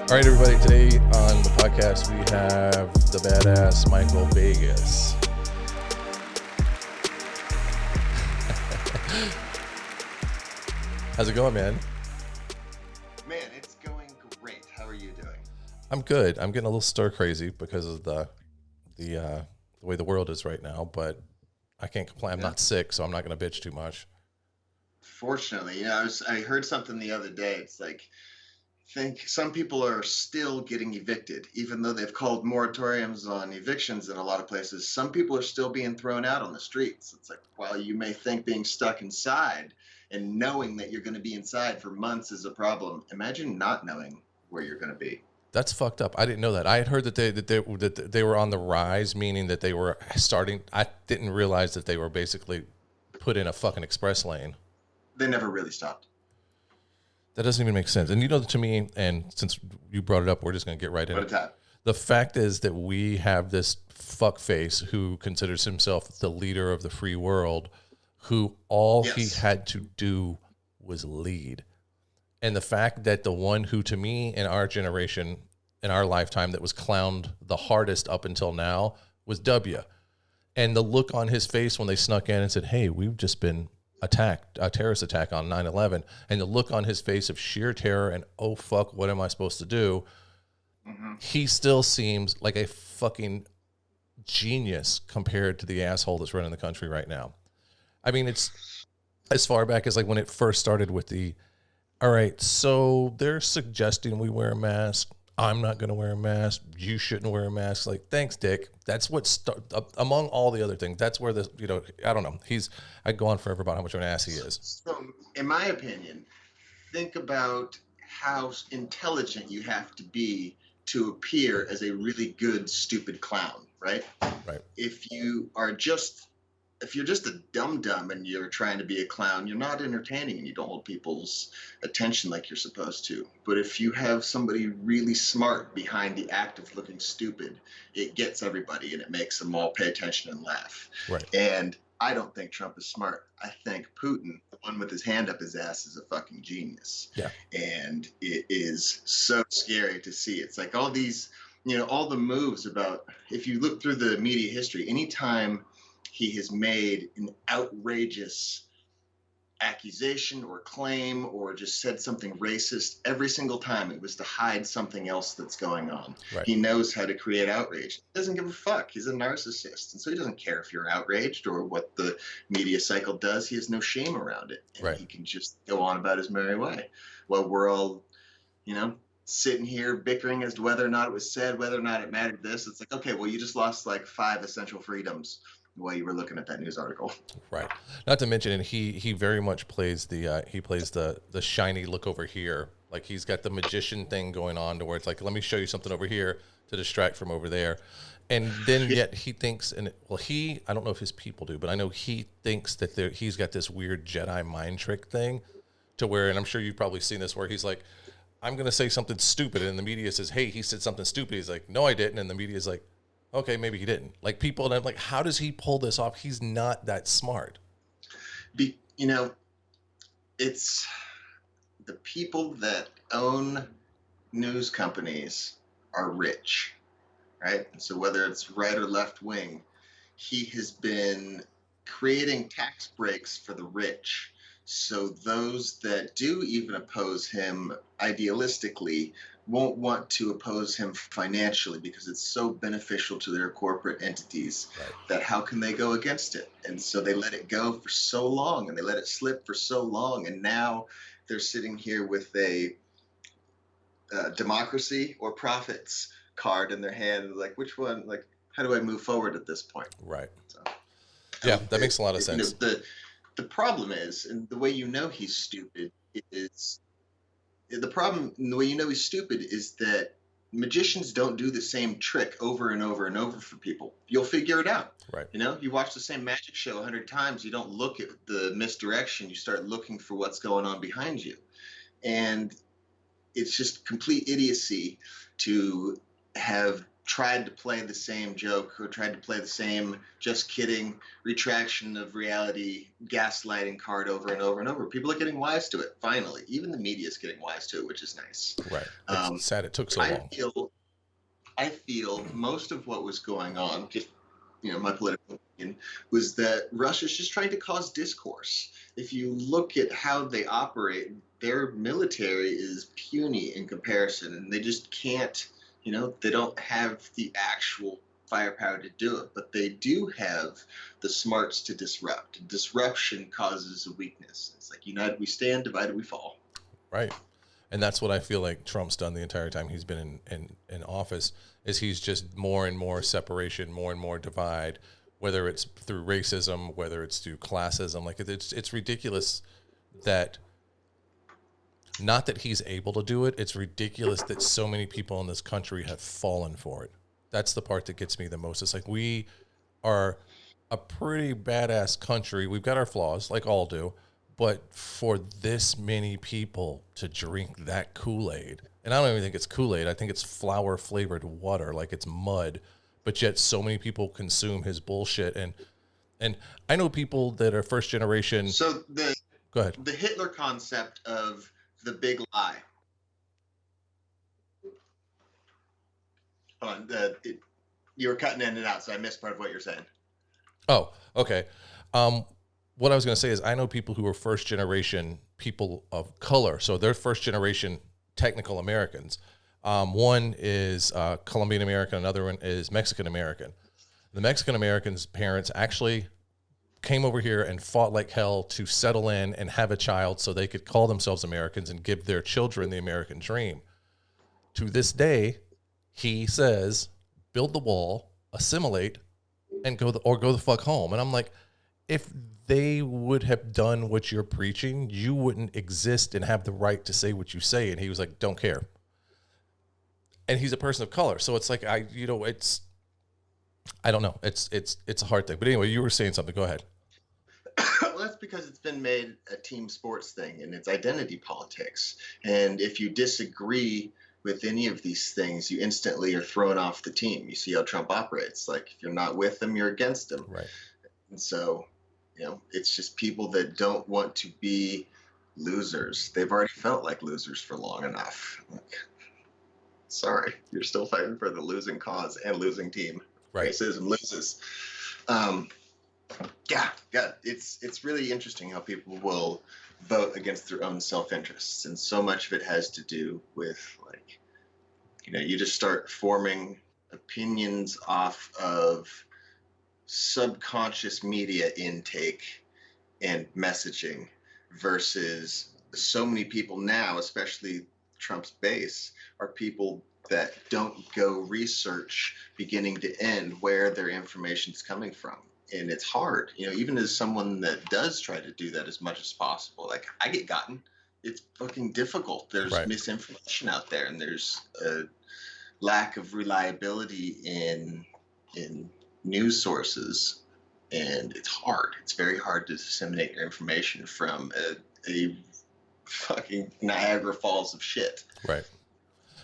All right, everybody. Today on the podcast, we have the badass Michael Vegas. How's it going, man? Man, it's going great. How are you doing? I'm good. I'm getting a little stir crazy because of the way the world is right now, but I can't complain. I'm not sick, so I'm not going to bitch too much. Fortunately, I heard something the other day. It's like, I think some people are still getting evicted, even though they've called moratoriums on evictions in a lot of places. Some people are still being thrown out on the streets. It's like, while you may think being stuck inside and knowing that you're going to be inside for months is a problem, imagine not knowing where you're going to be. That's fucked up. I didn't know that. I had heard that they were on the rise, meaning that they were starting. I didn't realize that they were basically put in a fucking express lane. They never really stopped. That doesn't even make sense. And to me, and since you brought it up, we're just going to get right in it. The fact is that we have this fuckface who considers himself the leader of the free world, who all he had to do was lead. And the fact that the one who, to me, in our generation, in our lifetime, that was clowned the hardest up until now was W. And the look on his face when they snuck in and said, hey, we've just been attacked, a terrorist attack on 9/11, and the look on his face of sheer terror and, oh, fuck, what am I supposed to do? Mm-hmm. He still seems like a fucking genius compared to the asshole that's running the country right now. I mean, it's as far back as like when it first started with the, all right, so they're suggesting we wear a mask. I'm not going to wear a mask. You shouldn't wear a mask. Like, thanks, Dick. That's what, among all the other things, that's where this, I don't know. I go on forever about how much of an ass he is. So, in my opinion, think about how intelligent you have to be to appear as a really good, stupid clown, right? Right. If you're just a dum-dum and you're trying to be a clown, you're not entertaining and you don't hold people's attention like you're supposed to. But if you have somebody really smart behind the act of looking stupid, it gets everybody and it makes them all pay attention and laugh. Right. And I don't think Trump is smart. I think Putin, the one with his hand up his ass, is a fucking genius. Yeah. And it is so scary to see. It's like all these, all the moves about, if you look through the media history, anytime he has made an outrageous accusation or claim or just said something racist, every single time it was to hide something else that's going on. Right. He knows how to create outrage. He doesn't give a fuck. He's a narcissist. And so he doesn't care if you're outraged or what the media cycle does. He has no shame around it. And he can just go on about his merry way. Well, we're all, sitting here bickering as to whether or not it was said, whether or not it mattered this. It's like, okay, well, you just lost like 5 essential freedoms while you were looking at that news article. Right. Not to mention, and he very much plays the shiny look over here. Like he's got the magician thing going on to where it's like, let me show you something over here to distract from over there. And then yet he thinks, I don't know if his people do, but I know he thinks that he's got this weird Jedi mind trick thing to where, and I'm sure you've probably seen this, where he's like, I'm going to say something stupid. And the media says, hey, he said something stupid. He's like, no, I didn't. And the media is like, okay, maybe he didn't. Like people, and I'm like, how does he pull this off? He's not that smart. It's the people that own news companies are rich, right? And so whether it's right or left wing, he has been creating tax breaks for the rich. So those that do even oppose him idealistically won't want to oppose him financially because it's so beneficial to their corporate entities that how can they go against it? And so they let it go for so long and they let it slip for so long. And now they're sitting here with a democracy or profits card in their hand. Like, which one? Like, how do I move forward at this point? Right. So, yeah, that makes a lot of sense. The problem is, and the way he's stupid is, the problem, and the way he's stupid is that magicians don't do the same trick over and over and over for people. You'll figure it out. Right. You watch the same magic show 100 times. You don't look at the misdirection. You start looking for what's going on behind you. And it's just complete idiocy to have tried to play the same joke, who tried to play the same just kidding retraction of reality gaslighting card over and over and over. People are getting wise to it finally. Even the media is getting wise to it, which is nice. Right. It's sad it took so long. I feel most of what was going on, just my political opinion, was that Russia's just trying to cause discourse. If you look at how they operate, their military is puny in comparison, and they just can't, they don't have the actual firepower to do it, but they do have the smarts to disrupt. Disruption causes a weakness. It's like united we stand, divided we fall. Right. And that's what I feel like Trump's done the entire time he's been in office, is he's just more and more separation, more and more divide, whether it's through racism, whether it's through classism. Like it's ridiculous that, not that he's able to do it, it's ridiculous that so many people in this country have fallen for it. That's the part that gets me the most. It's like, we are a pretty badass country. We've got our flaws, like all do. But for this many people to drink that Kool-Aid, and I don't even think it's Kool-Aid, I think it's flour-flavored water, like it's mud, but yet so many people consume his bullshit. And I know people that are first generation. So go ahead. The Hitler concept of the big lie. Hold on, you were cutting in and out, so I missed part of what you're saying. Oh, okay. What I was going to say is, I know people who are first generation people of color. So they're first generation technical Americans. One is Colombian American. Another one is Mexican American. The Mexican Americans' parents actually came over here and fought like hell to settle in and have a child so they could call themselves Americans and give their children the American dream. To this day, he says, build the wall, assimilate, and go the fuck home. And I'm like, if they would have done what you're preaching, you wouldn't exist and have the right to say what you say. And he was like, don't care. And he's a person of color. So it's like, I don't know. It's a hard thing. But anyway, you were saying something. Go ahead. Well, that's because it's been made a team sports thing, and it's identity politics. And if you disagree with any of these things, you instantly are thrown off the team. You see how Trump operates. Like, if you're not with them, you're against them. Right. And so, it's just people that don't want to be losers. They've already felt like losers for long enough. Like, sorry, you're still fighting for the losing cause and losing team. Right. Racism loses. It's really interesting how people will vote against their own self-interests, and so much of it has to do with, like, you just start forming opinions off of subconscious media intake and messaging, versus so many people now, especially Trump's base, are people that don't go research beginning to end where their information is coming from. And it's hard, even as someone that does try to do that as much as possible. Like, I get gotten. It's fucking difficult. There's misinformation out there, and there's a lack of reliability in news sources, and it's hard. It's very hard to disseminate your information from a fucking Niagara Falls of shit. Right.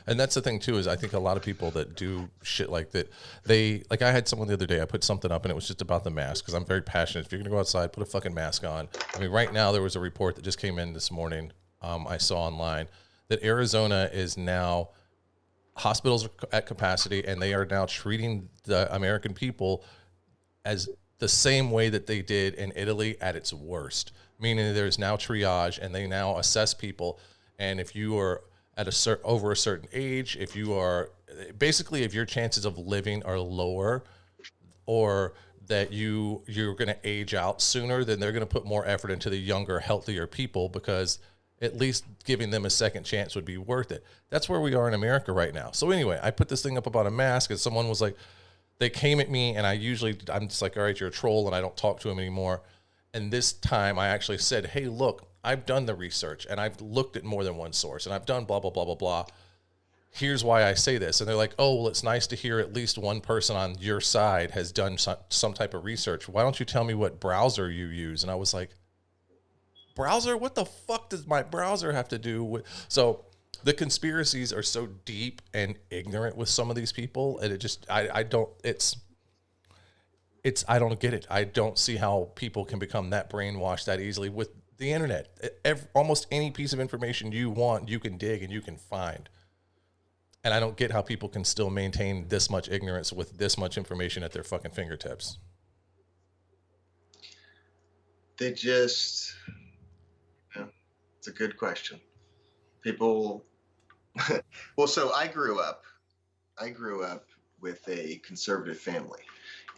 And that's the thing too, is I think a lot of people that do shit like that, I had someone the other day, I put something up and it was just about the mask, because I'm very passionate. If you're going to go outside, put a fucking mask on. I mean, right now there was a report that just came in this morning, I saw online, that Arizona is now, hospitals are at capacity, and they are now treating the American people as the same way that they did in Italy at its worst. Meaning there's now triage, and they now assess people. And if you are at over a certain age, if you are basically, if your chances of living are lower, or that you're going to age out sooner, then they're going to put more effort into the younger, healthier people, because at least giving them a second chance would be worth it. That's where we are in America right now. So anyway, I put this thing up about a mask, and someone was like, they came at me, and I'm just like, all right, you're a troll, and I don't talk to him anymore. And this time I actually said, hey, look, I've done the research, and I've looked at more than one source, and I've done blah, blah, blah, blah, blah. Here's why I say this. And they're like, oh, well, it's nice to hear at least one person on your side has done some type of research. Why don't you tell me what browser you use? And I was like, browser? What the fuck does my browser have to do with? So The conspiracies are so deep and ignorant with some of these people, and it just I don't I don't get it. I don't see how people can become that brainwashed that easily with the internet. Almost any piece of information you want, you can dig and you can find. And I don't get how people can still maintain this much ignorance with this much information at their fucking fingertips. They just, it's a good question. People, well, so I grew up with a conservative family,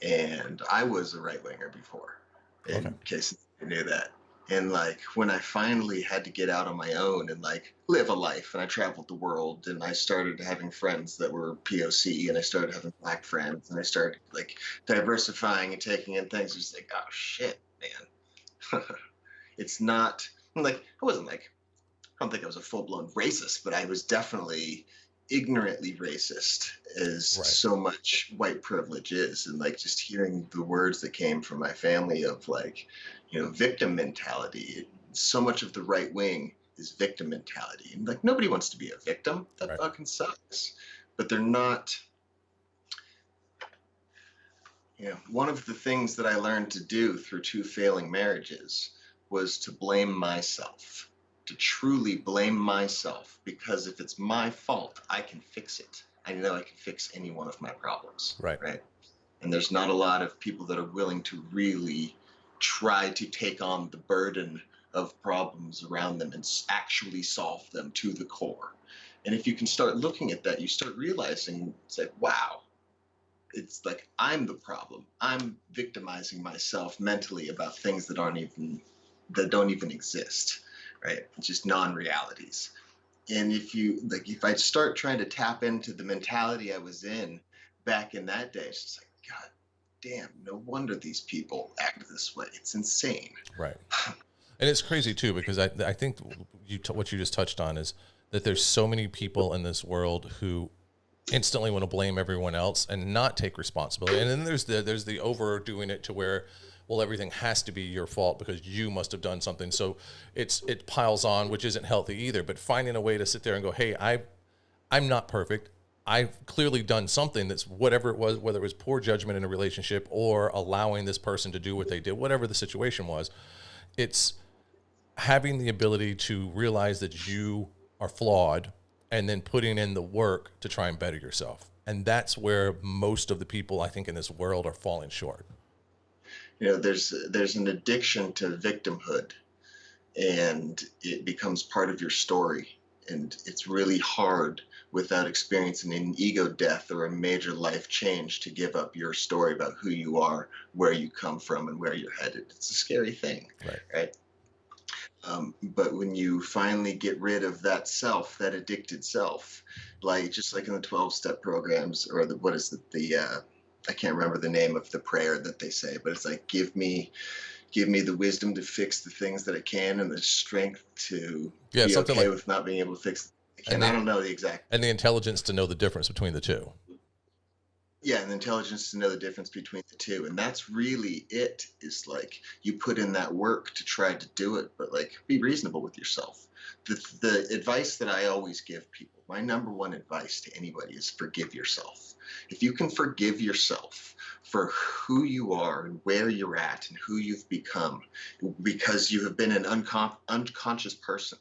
and I was a right-winger before, in case you knew that. And like when I finally had to get out on my own and like live a life, and I traveled the world, and I started having friends that were POC, and I started having black friends, and I started like diversifying and taking in things. It's like, oh shit, man. It's not like I don't think I was a full-blown racist, but I was definitely ignorantly racist, as so much white privilege is. And like just hearing the words that came from my family of like, victim mentality. So much of the right wing is victim mentality. And like nobody wants to be a victim. That fucking sucks. But they're not. One of the things that I learned to do through 2 failing marriages was to blame myself, to truly blame myself, because if it's my fault, I can fix it. I know I can fix any one of my problems. Right. And there's not a lot of people that are willing to really try to take on the burden of problems around them and actually solve them to the core. And if you can start looking at that, you start realizing, it's like, wow, it's like I'm the problem. I'm victimizing myself mentally about things that don't even exist, right? It's just non-realities. And if I start trying to tap into the mentality I was in back in that day, it's just like, God damn, no wonder these people act this way. It's insane. Right. And it's crazy too, because I think what you just touched on is that there's so many people in this world who instantly want to blame everyone else and not take responsibility. And then there's the overdoing it to where, well, everything has to be your fault because you must have done something. So it piles on, which isn't healthy either. But finding a way to sit there and go, hey, I'm not perfect. I've clearly done something that's whatever it was, whether it was poor judgment in a relationship or allowing this person to do what they did, whatever the situation was. It's having the ability to realize that you are flawed and then putting in the work to try and better yourself. And that's where most of the people, I think, in this world are falling short. There's an addiction to victimhood, and it becomes part of your story. And it's really hard without experiencing an ego death or a major life change to give up your story about who you are, where you come from, and where you're headed. It's a scary thing, right? But when you finally get rid of that self, that addicted self, just like in the 12-step programs, or I can't remember the name of the prayer that they say, but it's like, give me the wisdom to fix the things that I can, and the strength to be okay with not being able to fix. I don't know the exact. And the intelligence to know the difference between the two. Yeah, and the intelligence to know the difference between the two. And that's really it, is like you put in that work to try to do it, but like be reasonable with yourself. The advice that I always give people, my number one advice to anybody, is forgive yourself. If you can forgive yourself for who you are and where you're at and who you've become, because you have been an unconscious person.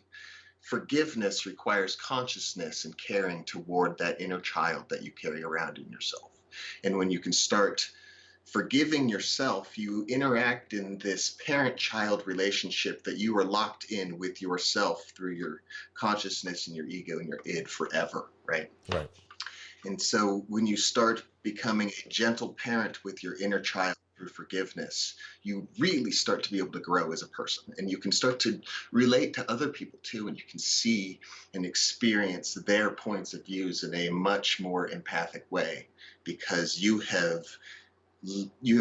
Forgiveness requires consciousness and caring toward that inner child that you carry around in yourself. And when you can start forgiving yourself, you interact in this parent-child relationship that you are locked in with yourself through your consciousness and your ego and your id forever, right? Right. And so when you start becoming a gentle parent with your inner child through forgiveness, you really start to be able to grow as a person. And you can start to relate to other people too, and you can see and experience their points of views in a much more empathic way, because you have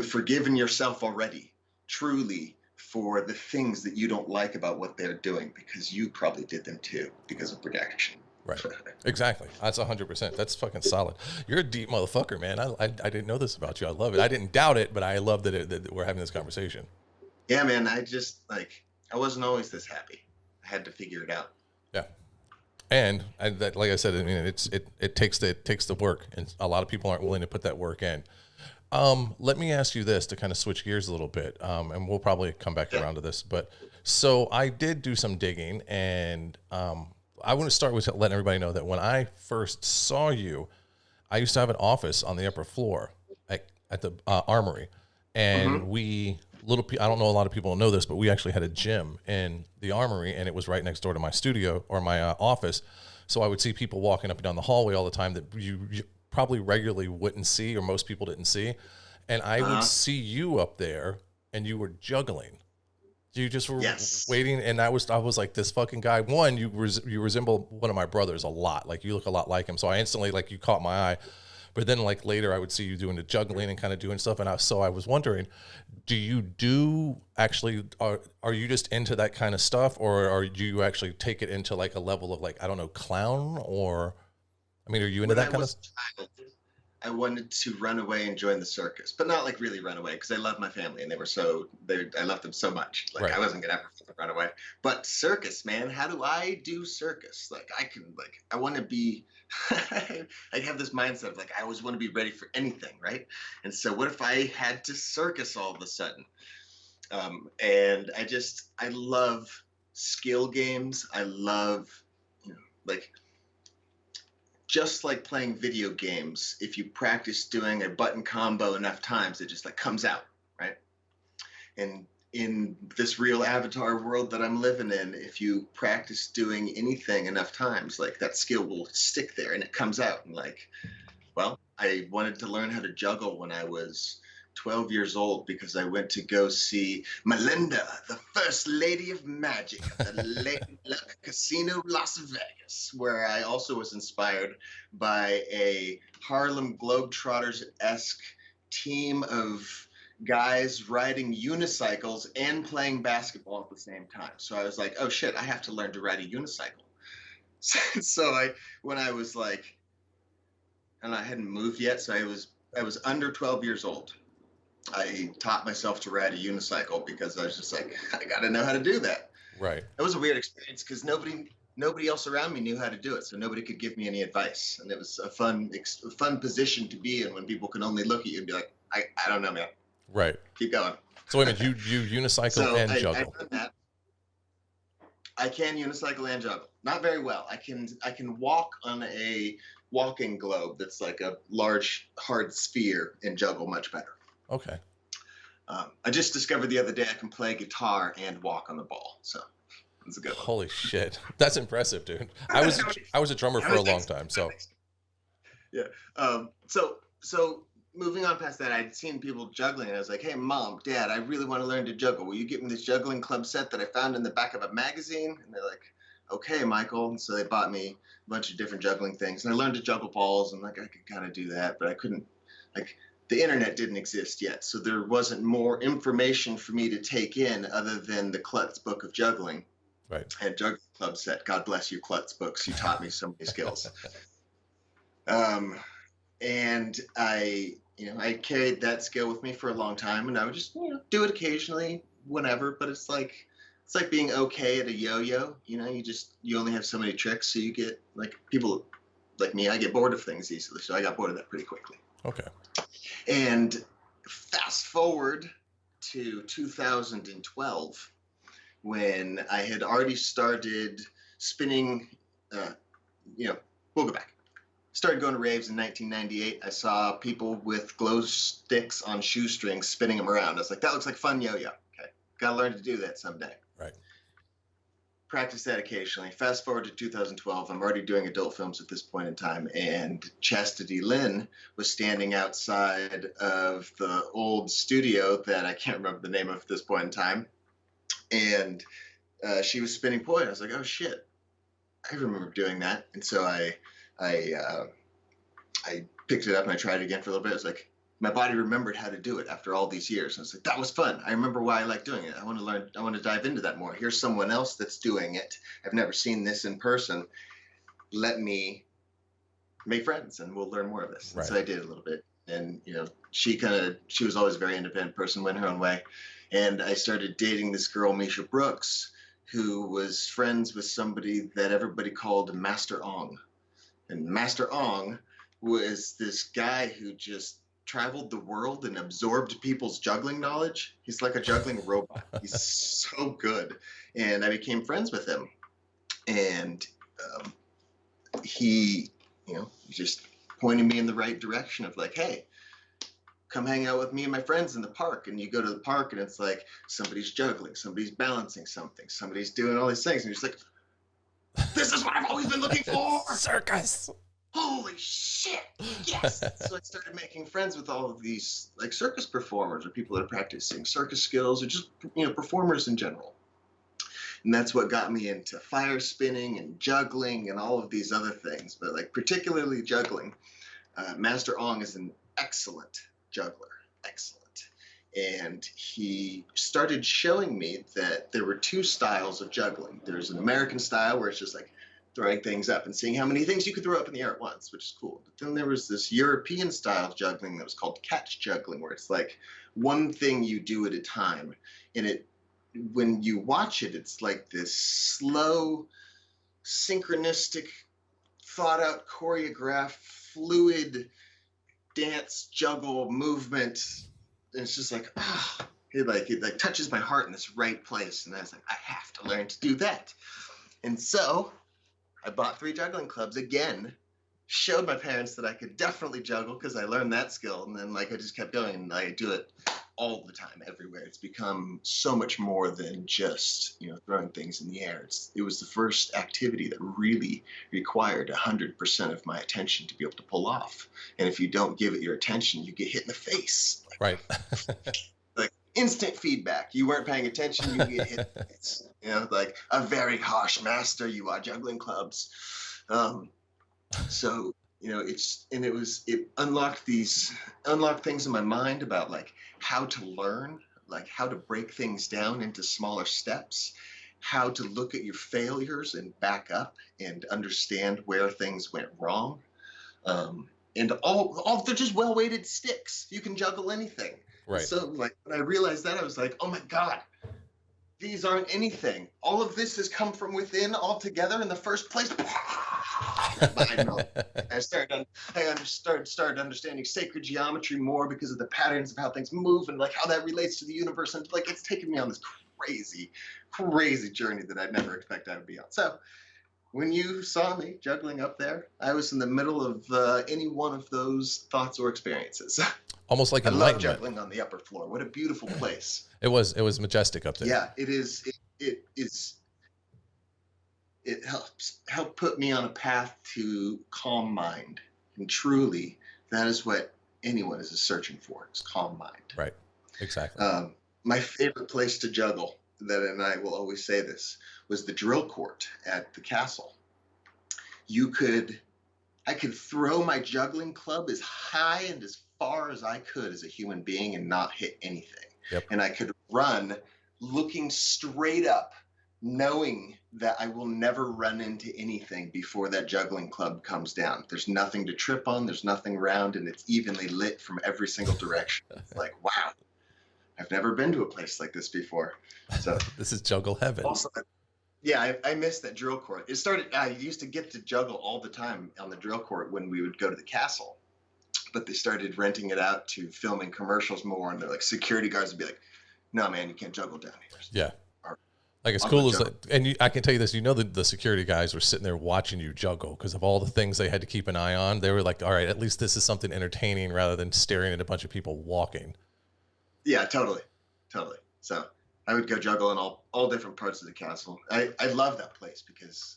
forgiven yourself already, truly, for the things that you don't like about what they're doing, because you probably did them too, because of projection. Right. Exactly. That's 100%. That's fucking solid. You're a deep motherfucker, man. I didn't know this about you. I love it. I didn't doubt it, but I love that we're having this conversation. Yeah, man. I just I wasn't always this happy. I had to figure it out. Yeah. And that, like I said, I mean, it takes the work, and a lot of people aren't willing to put that work in. Let me ask you this to kind of switch gears a little bit, and we'll probably come back around to this. But so I did do some digging, and I want to start with letting everybody know that when I first saw you, I used to have an office on the upper floor at the Armory, and I don't know, a lot of people know this, but we actually had a gym in the Armory, and it was right next door to my studio or my office. So I would see people walking up and down the hallway all the time that you probably regularly wouldn't see, or most people didn't see. And I would see you up there, and you were juggling. You just were waiting, and I was like, this fucking guy. One, you resemble one of my brothers a lot. Like, you look a lot like him. So I instantly, like, you caught my eye. But then, like, later I would see you doing the juggling and kind of doing stuff. And I was wondering, do you actually, are you just into that kind of stuff, or do you actually take it into like a level of, like, I don't know, clown, or, I mean, are you into that kind of stuff? I wanted to run away and join the circus, but not like really run away, because I love my family and I loved them so much. Like, I wasn't gonna ever run away. But circus, man, how do I do circus? Like, I want to be, I have this mindset of, like, I always want to be ready for anything, right? And so what if I had to circus all of a sudden? And I love skill games. I love, like, just like playing video games, if you practice doing a button combo enough times, it just, like, comes out, right? And in this real avatar world that I'm living in, if you practice doing anything enough times, like, that skill will stick there and it comes out. And, like, well, I wanted to learn how to juggle when I was 12 years old, because I went to go see Melinda, the First Lady of Magic at the Lady Luck Casino, Las Vegas, where I also was inspired by a Harlem Globetrotters-esque team of guys riding unicycles and playing basketball at the same time. So I was like, oh shit, I have to learn to ride a unicycle. So when I was like, and I hadn't moved yet, so I was under 12 years old. I taught myself to ride a unicycle, because I was just like, I got to know how to do that. Right. It was a weird experience, because nobody else around me knew how to do it, so nobody could give me any advice, and it was a fun position to be in, when people can only look at you and be like, I don't know, man. Right. Keep going. So wait a minute, you unicycle and juggle. I've done that. I can unicycle and juggle. Not very well. I can walk on a walking globe that's like a large hard sphere, and juggle much better. Okay. I just discovered the other day I can play guitar and walk on the ball. So it's a good one. Holy shit. That's impressive, dude. I was a drummer for a long time, so. Yeah. So moving on past that, I'd seen people juggling, and I was like, hey, Mom, Dad, I really want to learn to juggle. Will you get me this juggling club set that I found in the back of a magazine? And they're like, okay, Michael. And so they bought me a bunch of different juggling things, and I learned to juggle balls, and, like, I could kind of do that, but I couldn't, like, the internet didn't exist yet, so there wasn't more information for me to take in other than the Klutz book of juggling. Right. And juggling club set. God bless you, Klutz books. You taught me so many skills. And I carried that skill with me for a long time, and I would just, do it occasionally, whenever. But it's like being okay at a yo-yo. You only have so many tricks, so you get, like, people like me, I get bored of things easily. So I got bored of that pretty quickly. Okay. And fast forward to 2012, when I had already started spinning, we'll go back. Started going to raves in 1998. I saw people with glow sticks on shoestrings spinning them around. I was like, that looks like fun yo-yo. Okay, gotta learn to do that someday. Right. Practice that occasionally. Fast forward to 2012. I'm already doing adult films at this point in time, and Chastity Lynn was standing outside of the old studio that I can't remember the name of at this point in time, and she was spinning poi. I was like, oh shit, I remember doing that. And so I picked it up and I tried it again for a little bit. I was like, my body remembered how to do it after all these years. And I was like, that was fun. I remember why I like doing it. I want to learn. I want to dive into that more. Here's someone else that's doing it. I've never seen this in person. Let me make friends and we'll learn more of this. Right. So I did a little bit. And, she was always a very independent person, went her own way. And I started dating this girl, Misha Brooks, who was friends with somebody that everybody called Master Ong. And Master Ong was this guy who just traveled the world and absorbed people's juggling knowledge. He's like a juggling robot. He's so good. And I became friends with him. And he, just pointed me in the right direction of like, hey, come hang out with me and my friends in the park. And you go to the park and it's like somebody's juggling, somebody's balancing something, somebody's doing all these things. And you're just like, this is what I've always been looking for. Circus. Holy shit. Yes. So I started making friends with all of these like circus performers or people that are practicing circus skills or just, performers in general. And that's what got me into fire spinning and juggling and all of these other things. But like particularly juggling, Master Ong is an excellent juggler. Excellent. And he started showing me that there were two styles of juggling. There's an American style where it's just like throwing things up and seeing how many things you could throw up in the air at once, which is cool. But then there was this European style of juggling that was called catch juggling, where it's like one thing you do at a time. And when you watch it, it's like this slow, synchronistic, thought out, choreographed, fluid dance juggle movement. And it's just like, it touches my heart in this right place. And I was like, I have to learn to do that. And so I bought 3 juggling clubs again, showed my parents that I could definitely juggle because I learned that skill. And then I just kept going and I do it all the time, everywhere. It's become so much more than just, throwing things in the air. It was the first activity that really required 100% of my attention to be able to pull off. And if you don't give it your attention, you get hit in the face. Right. Like instant feedback. You weren't paying attention, you get hit in the face. Like a very harsh master, you are juggling clubs. So it unlocked things in my mind about like how to learn, like how to break things down into smaller steps, how to look at your failures and back up and understand where things went wrong. And all they're just well-weighted sticks. You can juggle anything. Right. So like when I realized that, I was like, oh my God, these aren't anything. All of this has come from within all together in the first place. I started understanding sacred geometry more because of the patterns of how things move and like how that relates to the universe. And like it's taken me on this crazy, crazy journey that I'd never expect I would be on. So when you saw me juggling up there, I was in the middle of any one of those thoughts or experiences. Almost like I love juggling on the upper floor. What a beautiful place. It was majestic up there. Yeah, it is. It helped put me on a path to calm mind. And truly, that is what anyone is searching for, is calm mind. Right, exactly. My favorite place to juggle, and I will always say this, was the drill court at the castle. I could throw my juggling club as high and as far as I could as a human being and not hit anything. Yep. And I could run looking straight up, knowing that I will never run into anything before that juggling club comes down. There's nothing to trip on, there's nothing round, and it's evenly lit from every single direction. It's like, wow, I've never been to a place like this before. So this is juggle heaven. Also, yeah, I missed that drill court. I used to get to juggle all the time on the drill court when we would go to the castle, but they started renting it out to filming commercials more, and the security guards would be like, no, man, you can't juggle down here. Yeah. Like as cool as I can tell you this, the security guys were sitting there watching you juggle because of all the things they had to keep an eye on. They were like, all right, at least this is something entertaining rather than staring at a bunch of people walking. Yeah, totally. So I would go juggle in all different parts of the castle. I love that place because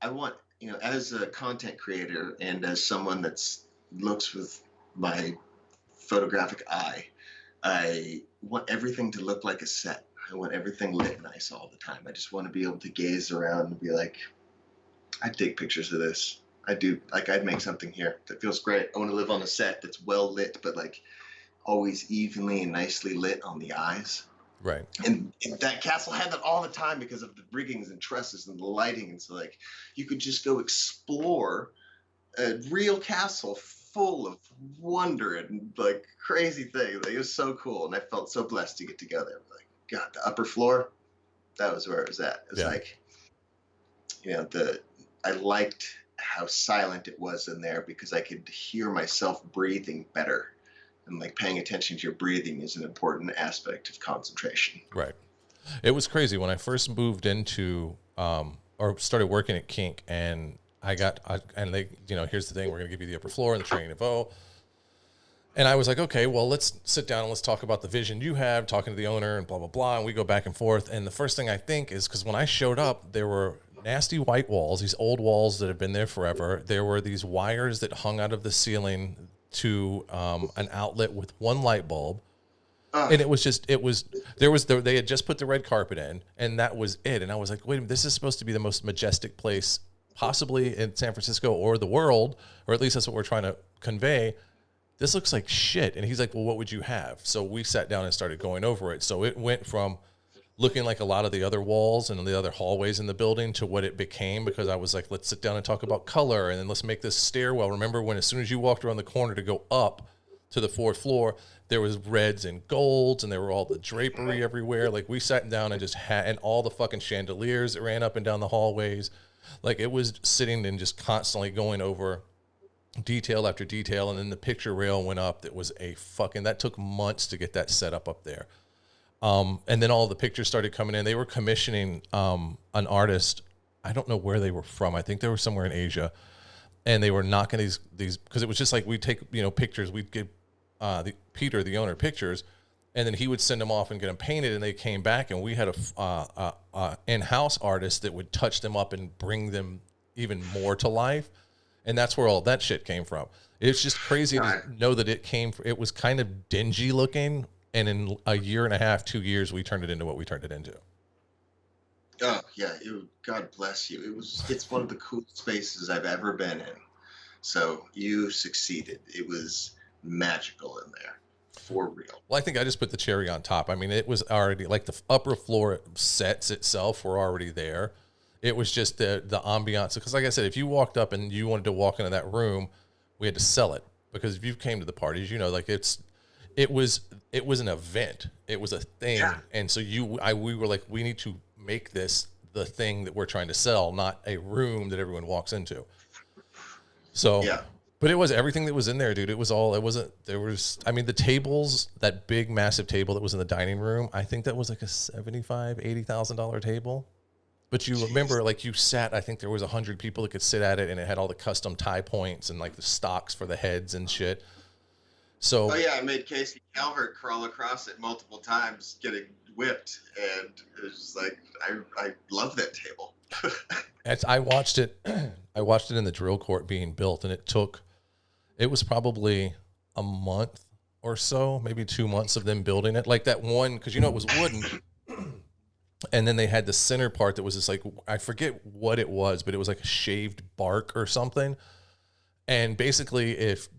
I want, as a content creator and as someone that's looks with my photographic eye, I want everything to look like a set. I want everything lit nice all the time. I just want to be able to gaze around and be like, I'd take pictures of this. I'd make something here that feels great. I want to live on a set that's well lit, but always evenly and nicely lit on the eyes. Right. And that castle had that all the time because of the riggings and trusses and the lighting. And so you could just go explore a real castle full of wonder and crazy things. It was so cool. And I felt so blessed to get together. God, the upper floor, That was where it was at. It was like, I liked how silent it was in there because I could hear myself breathing better. And like paying attention to your breathing is an important aspect of concentration. Right. It was crazy when I first moved into, or started working at Kink, and and they, here's the thing, we're going to give you the upper floor and the training of O. And I was like, okay, well, let's sit down and let's talk about the vision you have, talking to the owner and blah, blah, blah. And we go back and forth. And the first thing I think is, because when I showed up, there were nasty white walls, these old walls that have been there forever. There were these wires that hung out of the ceiling to an outlet with one light bulb. And it was they had just put the red carpet in, and that was it. And I was like, wait a minute, this is supposed to be the most majestic place possibly in San Francisco or the world, or at least that's what we're trying to convey. This looks like shit. And he's like, well, what would you have? So we sat down and started going over it. So it went from looking like a lot of the other walls and the other hallways in the building to what it became, because I was like, let's sit down and talk about color, and then let's make this stairwell. Remember when as soon as you walked around the corner to go up to the fourth floor, there was reds and golds, and there were all the drapery everywhere. Like we sat down and just had, and all the fucking chandeliers that ran up and down the hallways. Like it was sitting and just constantly going over detail after detail. And then the picture rail went up. That was that took months to get that set up there. And then all the pictures started coming in. They were commissioning an artist. I don't know where they were from. I think they were somewhere in Asia. And they were knocking these because it was just like we'd take pictures. We'd give Peter, the owner, pictures, and then he would send them off and get them painted. And they came back, and we had a in-house artist that would touch them up and bring them even more to life. And that's where all that shit came from. It's just crazy to know that it was kind of dingy looking. And in a year and a half, 2 years, we turned it into what we turned it into. Oh yeah, God bless you. It's one of the coolest spaces I've ever been in. So you succeeded. It was magical in there, for real. Well, I think I just put the cherry on top. I mean, it was already like the upper floor sets itself were already there. It was just the ambiance. Because like I said, if you walked up and you wanted to walk into that room, we had to sell it. Because if you came to the parties, like it was an event. It was a thing. Yeah. And so we were like, we need to make this the thing that we're trying to sell, not a room that everyone walks into. So, yeah. But it was everything that was in there, dude. The tables, that big, massive table that was in the dining room, I think that was like a $75,000, $80,000 table. But you remember, like you sat, I think there was 100 people that could sit at it, and it had all the custom tie points and like the stocks for the heads and shit. So, I made Casey Calvert crawl across it multiple times, getting whipped, and it was just like I love that table. I watched it in the drill court being built, and it was probably a month or so, maybe 2 months of them building it. Like that one, because it was wooden, and then they had the center part that was just like, I forget what it was, but it was like a shaved bark or something. And basically, if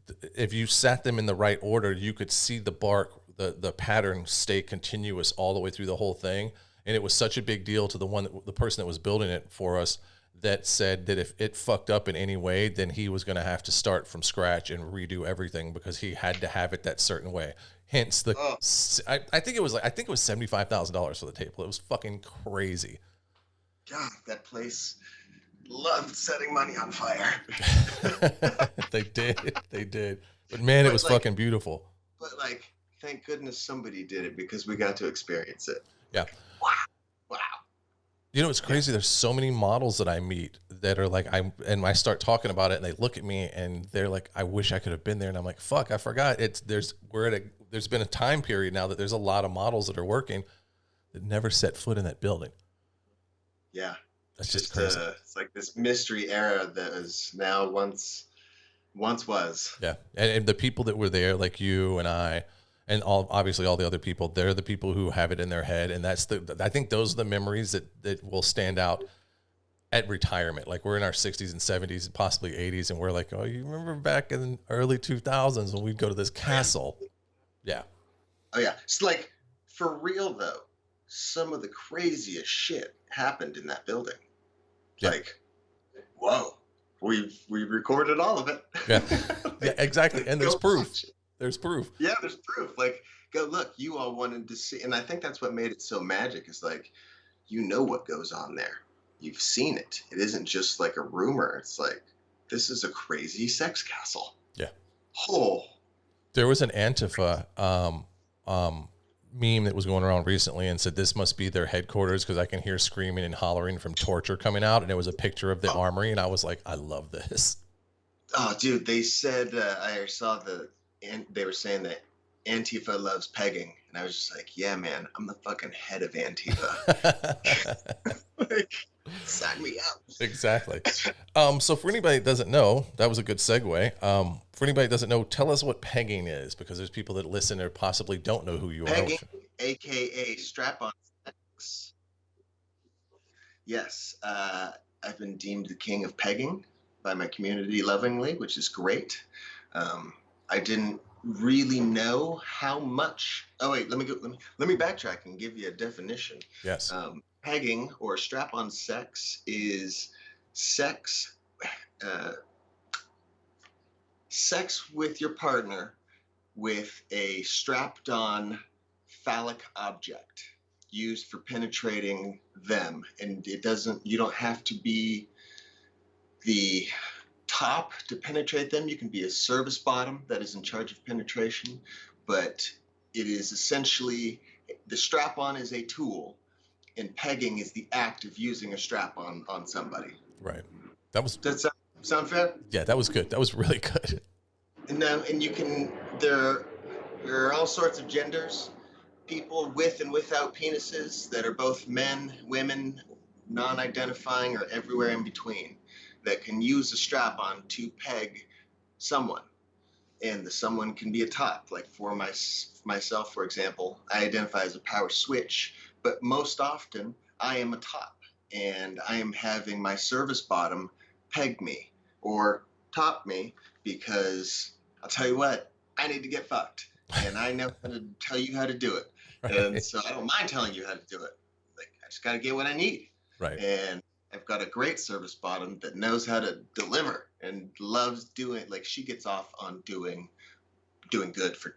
you sat them in the right order, you could see the bark, the pattern stay continuous all the way through the whole thing. And it was such a big deal to the person that was building it for us, that said that if it fucked up in any way, then he was going to have to start from scratch and redo everything, because he had to have it that certain way. Hence I think it was $75,000 for the table. It was fucking crazy. God, that place loved setting money on fire. They did. But man, it was fucking beautiful. But thank goodness somebody did it, because we got to experience it. Yeah. Wow. It's crazy. There's so many models that I meet that are like, I start talking about it, and they look at me and they're like, I wish I could have been there. And I'm like, fuck, I forgot. There's been a time period now that there's a lot of models that are working that never set foot in that building. Yeah. That's just crazy. It's like this mystery era that is now once was. Yeah. And the people that were there, like you and I, and obviously all the other people, they're the people who have it in their head. And I think those are the memories that will stand out at retirement. Like we're in our 60s and 70s and possibly 80s. And we're like, oh, you remember back in the early 2000s when we'd go to this castle? Yeah. Oh yeah. It's like, for real though, some of the craziest shit happened in that building. Yeah. Like, whoa, we recorded all of it. Yeah. Yeah, exactly. And there's proof. There's proof. Yeah, there's proof. Like, go look, you all wanted to see. And I think that's what made it so magic, is like, you know what goes on there. You've seen it. It isn't just like a rumor. It's like, this is a crazy sex castle. Yeah. Oh. There was an Antifa meme that was going around recently and said this must be their headquarters because I can hear screaming and hollering from torture coming out, and it was a picture of the armory, and I was like, I love this. Oh, dude, they said I saw they were saying that Antifa loves pegging, and I was just like, yeah, man, I'm the fucking head of Antifa. Like, sign me up. Exactly. So for anybody that doesn't know, that was a good segue. For anybody that doesn't know, tell us what pegging is, because there's people that listen or possibly don't know who you pegging, are. AKA strap-on sex. Yes, I've been deemed the king of pegging by my community lovingly, which is great. I didn't really know how much. Oh wait, let me backtrack and give you a definition. Yes. Pegging or strap-on sex is sex with your partner with a strapped-on phallic object used for penetrating them, and you don't have to be the top to penetrate them. You can be a service bottom that is in charge of penetration, but it is essentially, the strap-on is a tool, and pegging is the act of using a strap-on on somebody. Right. Does that sound fair? Yeah, that was good. That was really good. And you can, there are all sorts of genders, people with and without penises that are both men, women, non-identifying, or everywhere in between, that can use a strap-on to peg someone. And the someone can be a top. Like for myself, for example, I identify as a power switch, but most often I am a top, and I am having my service bottom peg me or top me, because I'll tell you what, I need to get fucked, and I know how to tell you how to do it. Right. And so I don't mind telling you how to do it. Like, I just got to get what I need. Right. And I've got a great service bottom that knows how to deliver and loves doing, like, she gets off on doing good for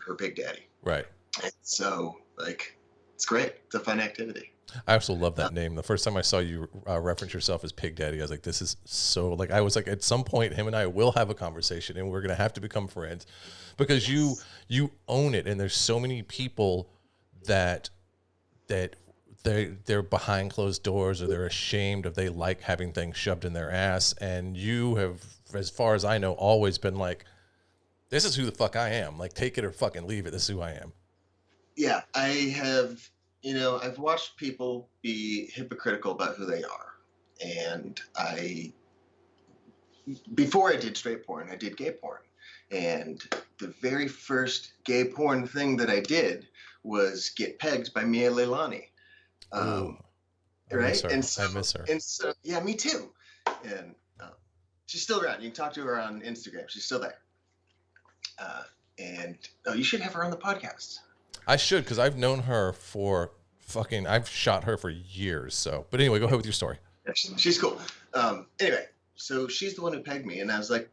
her big daddy. Right. And so, like, it's great. It's a fun activity. I also love that name. The first time I saw you reference yourself as Pig Daddy, I was like, this is so, like, I was like, at some point, him and I will have a conversation, and we're going to have to become friends, because you own it. And there's so many people that they're behind closed doors, or they're ashamed of, they like having things shoved in their ass. And you have, as far as I know, always been like, this is who the fuck I am. Like, take it or fucking leave it. This is who I am. Yeah, I have, I've watched people be hypocritical about who they are. And before I did straight porn, I did gay porn. And the very first gay porn thing that I did was get pegged by Mia Leilani. Right? I miss her. And so, yeah, me too. And she's still around. You can talk to her on Instagram. She's still there. And you should have her on the podcast. I should, because I've known her for I've shot her for years. So, but anyway, go ahead with your story. Yeah, she's cool. Anyway, so she's the one who pegged me, and I was like,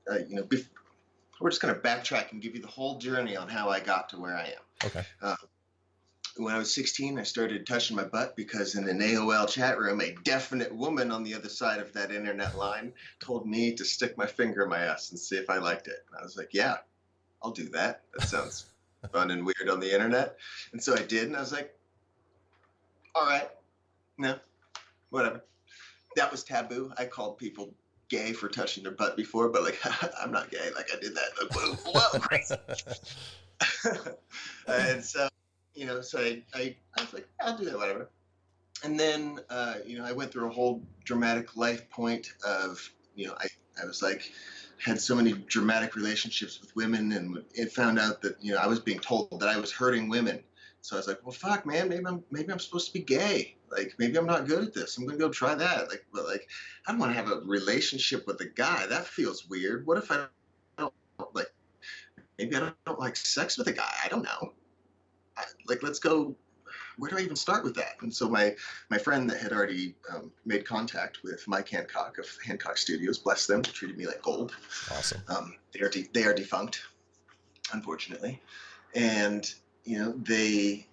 we're just going to backtrack and give you the whole journey on how I got to where I am. Okay. When I was 16, I started touching my butt because in an AOL chat room, a definite woman on the other side of that internet line told me to stick my finger in my ass and see if I liked it. And I was like, yeah, I'll do that. That sounds fun and weird on the internet. And so I did, and I was like, all right, no, whatever. That was taboo. I called people gay for touching their butt before, but like, I'm not gay. Like, I did that. Like, whoa, crazy. And so, so I was like, I'll do that, whatever. And then, I went through a whole dramatic life point of, I was like, had so many dramatic relationships with women, and it found out that, I was being told that I was hurting women. So I was like, well, fuck, man, maybe I'm supposed to be gay. Like, maybe I'm not good at this. I'm going to go try that. Like, but like, I don't want to have a relationship with a guy. That feels weird. What if I don't like, maybe I don't like sex with a guy. I don't know. Let's go. Where do I even start with that? And so my friend that had already made contact with Mike Hancock of Hancock Studios, bless them, treated me like gold. Awesome. They are defunct, unfortunately. And, they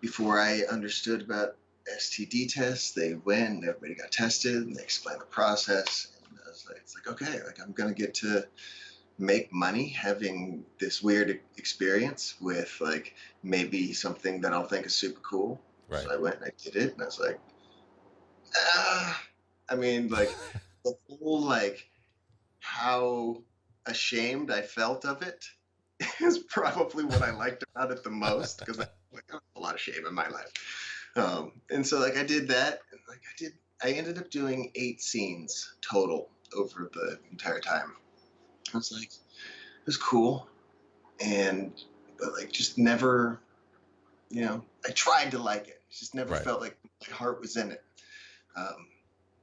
before I understood about STD test. They went, everybody got tested, and they explained the process. And I was like, it's like, okay, like I'm gonna get to make money having this weird experience with like maybe something that I'll think is super cool. Right. So I went and I did it, and I was like, I mean, like the whole like how ashamed I felt of it is probably what I liked about it the most, because like a lot of shame in my life. And so like I did that, and like I ended up doing 8 scenes total over the entire time. I was like, it was cool, but like just never, I tried to like it. It just never felt like my heart was in it.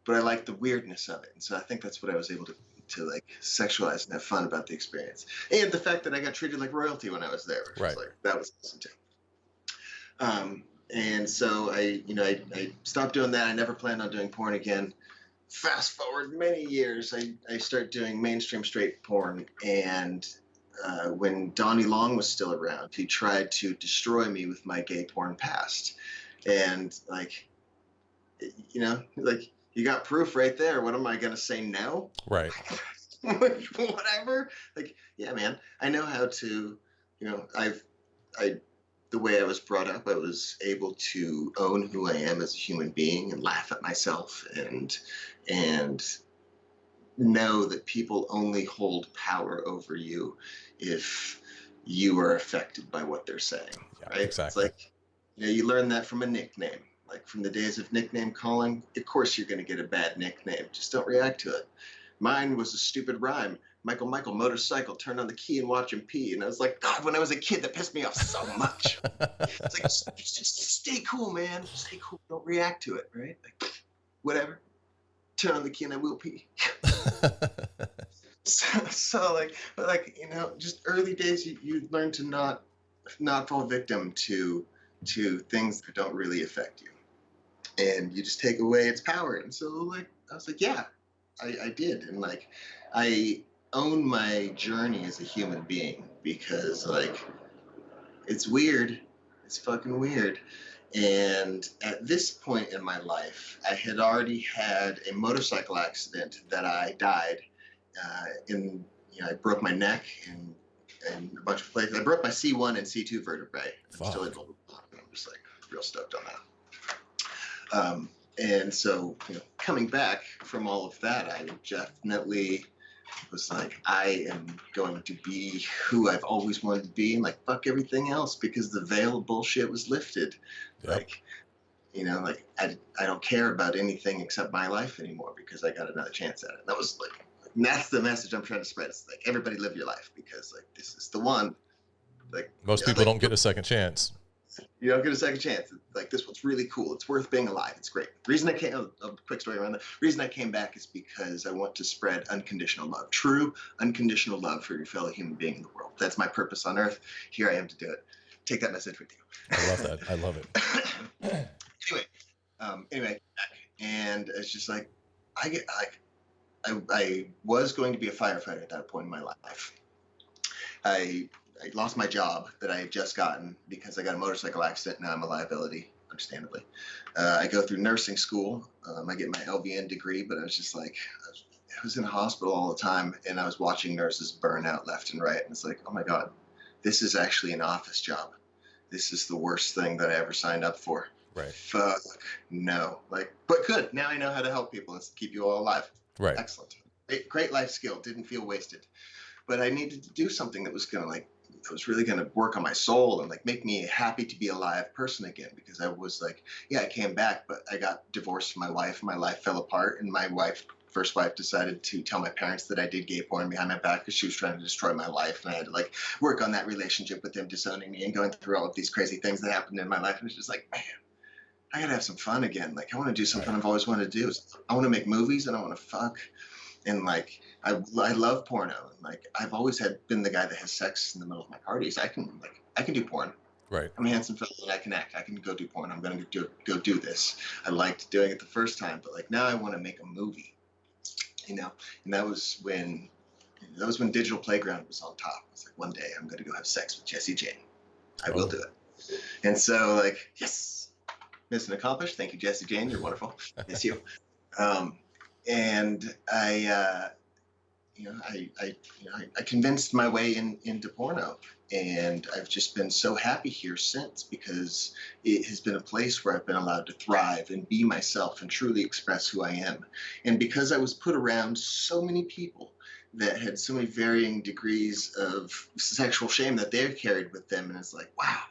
But I liked the weirdness of it, and so I think that's what I was able to like sexualize and have fun about the experience, and the fact that I got treated like royalty when I was there, which was like, that was awesome too. And so I stopped doing that. I never planned on doing porn again. Fast forward many years, I started doing mainstream straight porn, and when Donnie Long was still around, he tried to destroy me with my gay porn past, and like, like, you got proof right there. What am I gonna say? No. Right. Whatever. Like, yeah, man. I know how to. The way I was brought up, I was able to own who I am as a human being and laugh at myself, and know that people only hold power over you if you are affected by what they're saying. Yeah, right? Exactly. It's like, you learn that from a nickname. Like from the days of nickname calling, of course you're going to get a bad nickname. Just don't react to it. Mine was a stupid rhyme. Michael, motorcycle, turn on the key and watch him pee. And I was like, God, when I was a kid, that pissed me off so much. It's like, just stay cool, man. Stay cool. Don't react to it, right? Like, whatever. Turn on the key and I will pee. so like, but like, just early days, you learn to not fall victim to things that don't really affect you. And you just take away its power. And so like, I was like, yeah, I did. And like, I own my journey as a human being, because like, it's weird. It's fucking weird. And at this point in my life, I had already had a motorcycle accident that I died I broke my neck and a bunch of places. I broke my C1 and C2 vertebrae. I'm still able to walk, and I'm just like real stoked on that. And so, coming back from all of that, I definitely was like, I am going to be who I've always wanted to be, and like, fuck everything else, because the veil of bullshit was lifted. Yep. Like, like I don't care about anything except my life anymore, because I got another chance at it. That was like, and that's the message I'm trying to spread. It's like, everybody live your life, because like, this is the one. Like, most people don't get a second chance. You don't get a second chance. Like, this one's really cool. It's worth being alive. It's great. The reason a quick story around that. The reason I came back is because I want to spread unconditional love, true unconditional love for your fellow human being in the world. That's my purpose on earth. Here I am to do it. Take that message with you. I love that. I love it. Anyway, and it's just like, I was going to be a firefighter at that point in my life. I lost my job that I had just gotten because I got a motorcycle accident. Now I'm a liability, understandably. I go through nursing school. I get my LVN degree, but I was just like, I was in a hospital all the time, and I was watching nurses burn out left and right. And it's like, oh my God, this is actually an office job. This is the worst thing that I ever signed up for. Right. Fuck no. Like, but good. Now I know how to help people and keep you all alive. Right. Excellent. Great life skill. Didn't feel wasted. But I needed to do something that was really going to work on my soul and like make me a happy to be alive person again, because I was like, yeah, I came back, but I got divorced from my wife. My life fell apart, and my first wife decided to tell my parents that I did gay porn behind my back because she was trying to destroy my life, and I had to like work on that relationship with them disowning me and going through all of these crazy things that happened in my life. And it's just like, man, I gotta have some fun again. Like, I want to do something I've always wanted to do. I want to make movies, and I want to fuck, and like, I love porno, and like, I've always been the guy that has sex in the middle of my parties. I can do porn. Right. I'm a handsome fellow and I can act. I can go do porn. I'm gonna go do this. I liked doing it the first time, but like, now I want to make a movie. And that was when Digital Playground was on top. It's like, one day I'm gonna go have sex with Jessie Jane. I will do it. And so like, yes. Mission accomplished. Thank you, Jesse Jane. You're wonderful. Miss you. And I, I convinced my way into porno, and I've just been so happy here since, because it has been a place where I've been allowed to thrive and be myself and truly express who I am. And because I was put around so many people that had so many varying degrees of sexual shame that they've carried with them, and it's like, wow,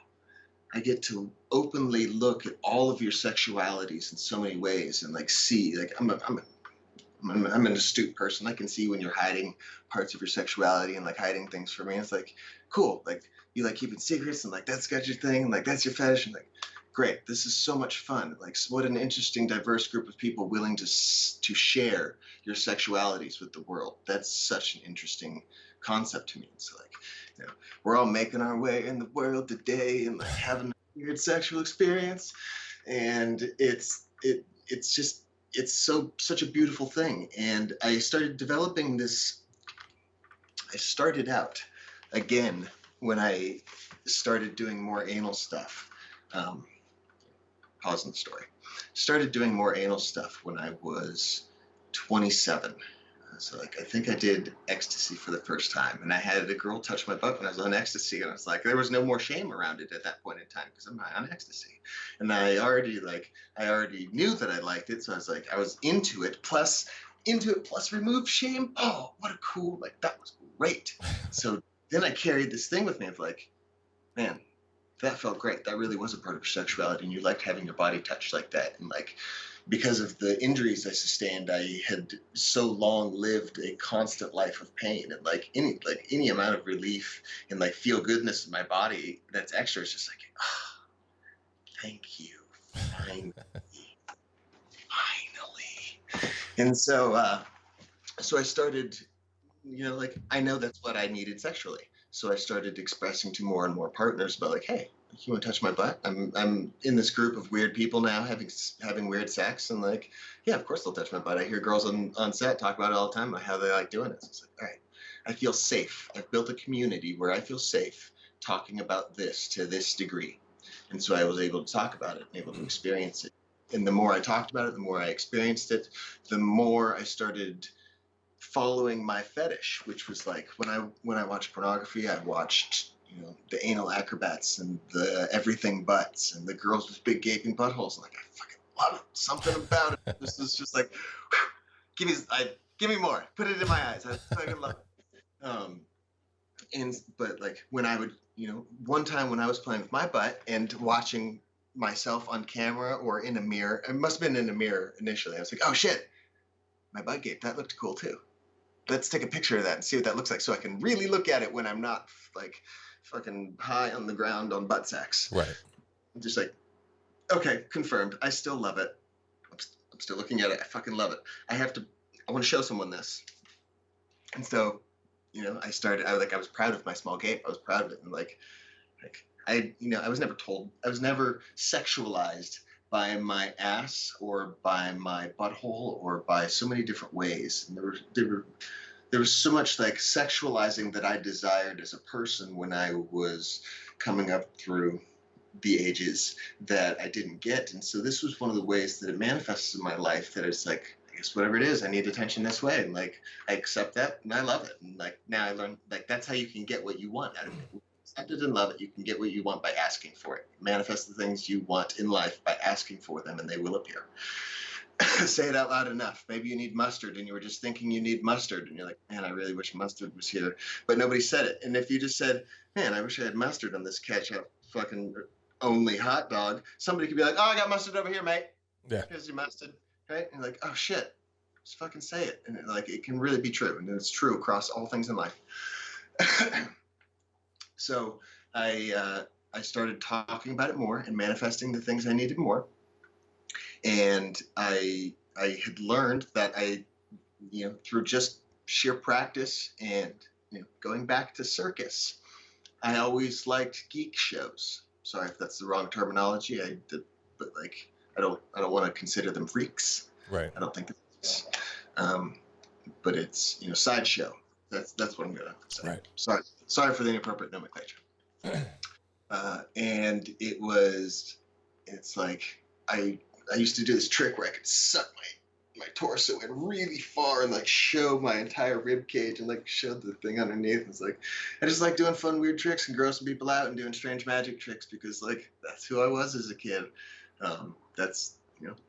I get to openly look at all of your sexualities in so many ways, and like see, like I'm an astute person. I can see when you're hiding parts of your sexuality and like hiding things from me. It's like, cool. Like you like keeping secrets, and like that's got your thing, and like that's your fetish, and like, great. This is so much fun. Like, what an interesting, diverse group of people willing to share your sexualities with the world. That's such an interesting concept to me. It's like, we're all making our way in the world today and like having a weird sexual experience, and it's such a beautiful thing. And I started developing this. I started out again when I started doing more anal stuff. Pause in the story. Started doing more anal stuff when I was 27. So like, I think I did ecstasy for the first time, and I had a girl touch my butt when I was on ecstasy, and I was like, there was no more shame around it at that point in time because I'm not on ecstasy, and I already knew that I liked it, so I was like, I was into it plus remove shame. Oh, what a cool, like that was great. So then I carried this thing with me of like, man, that felt great. That really was a part of your sexuality, and you liked having your body touched like that, and like, because of the injuries I sustained, I had so long lived a constant life of pain, and like any amount of relief and like feel goodness in my body that's extra is just like, oh, thank you, finally. And so I started, like, I know that's what I needed sexually, so I started expressing to more and more partners about like, hey, you want to touch my butt? I'm in this group of weird people now having weird sex, and like, yeah, of course they'll touch my butt. I hear girls on set talk about it all the time, about how they like doing it. So it's like, all right, I feel safe. I've built a community where I feel safe talking about this to this degree, and so I was able to talk about it and able to experience it. And the more I talked about it, the more I experienced it, the more I started following my fetish, which was like, when I watched pornography, I watched the anal acrobats and the everything butts and the girls with big gaping buttholes. Like, I fucking love it. Something about it. This is just like, whew, give me more. Put it in my eyes. I fucking love it. But like, when I would, one time when I was playing with my butt and watching myself on camera or in a mirror, it must have been in a mirror initially. I was like, oh shit, my butt gape. That looked cool too. Let's take a picture of that and see what that looks like, so I can really look at it when I'm not like fucking high on the ground on butt sex. Right. I'm just like, okay, confirmed. I still love it. I'm still looking at it. I fucking love it. I want to show someone this. And so, I was proud of my small gape. I was proud of it. And I was never sexualized by my ass or by my butthole or by so many different ways. And there was so much like sexualizing that I desired as a person when I was coming up through the ages that I didn't get. And so this was one of the ways that it manifests in my life, that it's like, I guess whatever it is, I need attention this way. And like, I accept that and I love it. And like, now I learned, like, that's how you can get what you want out of it. Accept it and love it. You can get what you want by asking for it. Manifest the things you want in life by asking for them, and they will appear. Say it out loud enough. Maybe you need mustard and you were just thinking you need mustard, and you're like, man, I really wish mustard was here, but nobody said it. And if you just said, man, I wish I had mustard on this ketchup fucking only hot dog, somebody could be like, oh, I got mustard over here, mate. Yeah. Here's your mustard. Right? And you're like, oh shit, just fucking say it. And it can really be true. And it's true across all things in life. So I started talking about it more and manifesting the things I needed more. And I had learned that through just sheer practice and going back to Circus, I always liked geek shows. Sorry if that's the wrong terminology. But like, I don't want to consider them freaks. Right. I don't think it's, but it's sideshow. That's what I'm gonna say. Right. Sorry for the inappropriate nomenclature. And it's like, I used to do this trick where I could suck my torso in really far and like show my entire rib cage and like show the thing underneath. It's like I just like doing fun weird tricks and grossing people out and doing strange magic tricks because like that's who I was as a kid. That's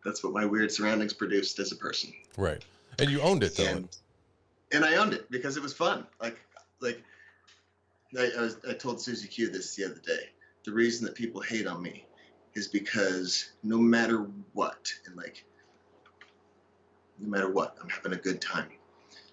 that's what my weird surroundings produced as a person. Right. And you owned it though. And I owned it because it was fun. Like I told Susie Q this the other day. The reason that people hate on me is because no matter what, I'm having a good time.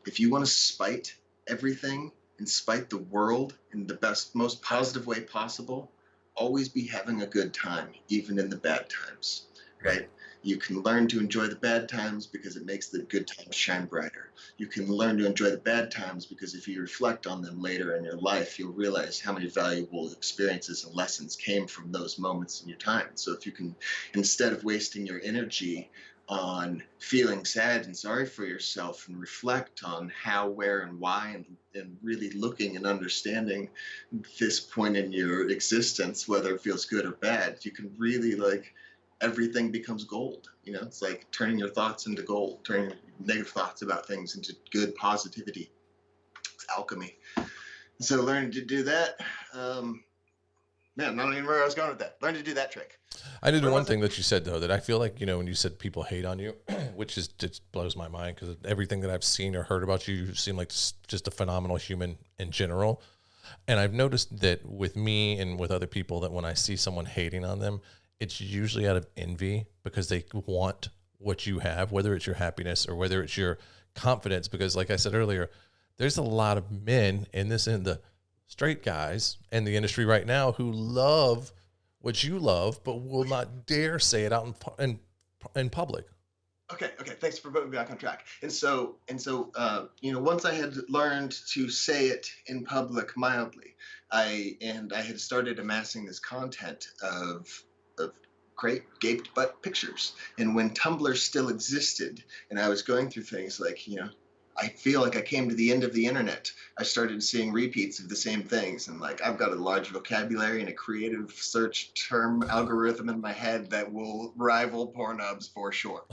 If you want to spite everything and spite the world in the best, most positive way possible, always be having a good time, even in the bad times, right? You can learn to enjoy the bad times because it makes the good times shine brighter. You can learn to enjoy the bad times because if you reflect on them later in your life, you'll realize how many valuable experiences and lessons came from those moments in your time. So if you can, instead of wasting your energy on feeling sad and sorry for yourself and reflect on how, where, and why, and really looking and understanding this point in your existence, whether it feels good or bad, you can really everything becomes gold. It's like turning your thoughts into gold, turning negative thoughts about things into good positivity. It's alchemy. So learning to do that, man, I don't even know where I was going with that. Learn to do that trick. I did one thing that you said though, that I feel like, when you said people hate on you, which just blows my mind because everything that I've seen or heard about you, you seem like just a phenomenal human in general. And I've noticed that with me and with other people that when I see someone hating on them, it's usually out of envy because they want what you have, whether it's your happiness or whether it's your confidence. Because like I said earlier, there's a lot of men in the straight guys in the industry right now who love what you love, but will not dare say it out in public. Okay. Thanks for putting me back on track. And so, once I had learned to say it in public mildly, I had started amassing this content of great gaped butt pictures. And when Tumblr still existed, and I was going through things like, I feel like I came to the end of the internet. I started seeing repeats of the same things. And I've got a large vocabulary and a creative search term algorithm in my head that will rival Pornhubs for sure.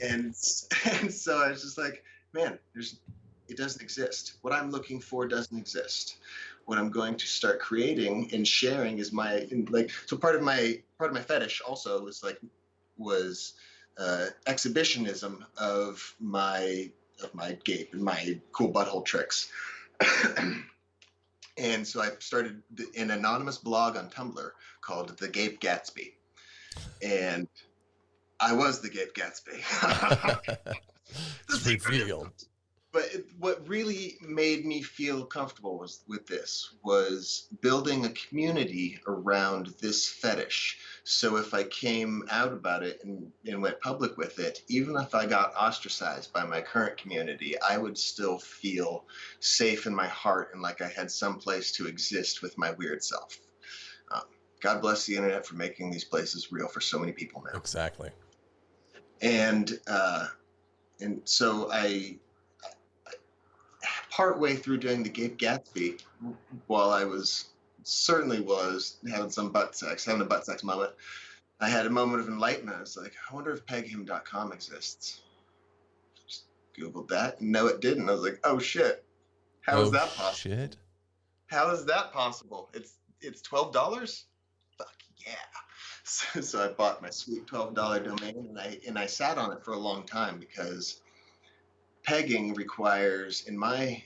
and so I was just like, man, it doesn't exist. What I'm looking for doesn't exist. What I'm going to start creating and sharing is so part of my fetish also was exhibitionism of my gape and my cool butthole tricks. And so I started an anonymous blog on Tumblr called The Gape Gatsby. And I was the Gape Gatsby. It's revealed. But what really made me feel comfortable with this was building a community around this fetish. So if I came out about it and went public with it, even if I got ostracized by my current community, I would still feel safe in my heart and like I had some place to exist with my weird self. God bless the internet for making these places real for so many people now. Exactly. And so I partway through doing the Gape Gatsby, while I was having a butt sex moment, I had a moment of enlightenment. I was like, I wonder if peghim.com exists. Just Googled that. No, it didn't. I was like, oh shit. How is that possible? Shit. How is that possible? It's $12? Fuck yeah. So I bought my sweet $12 domain and I sat on it for a long time because pegging requires, in my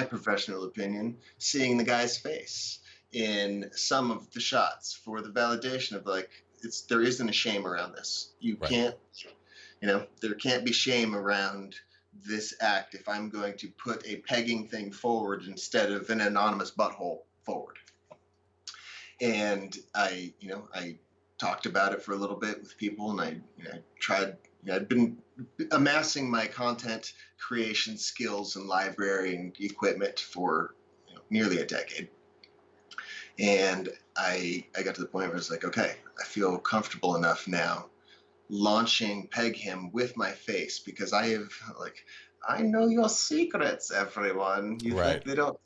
professional opinion, seeing the guy's face in some of the shots for the validation of there isn't a shame around this. You can't, there can't be shame around this act if I'm going to put a pegging thing forward instead of an anonymous butthole forward. And I talked about it for a little bit with people, and I tried. I'd been amassing my content creation skills and library and equipment for nearly a decade. And I got to the point where I was like, okay, I feel comfortable enough now launching Peghim with my face because I know your secrets, everyone. You think they don't?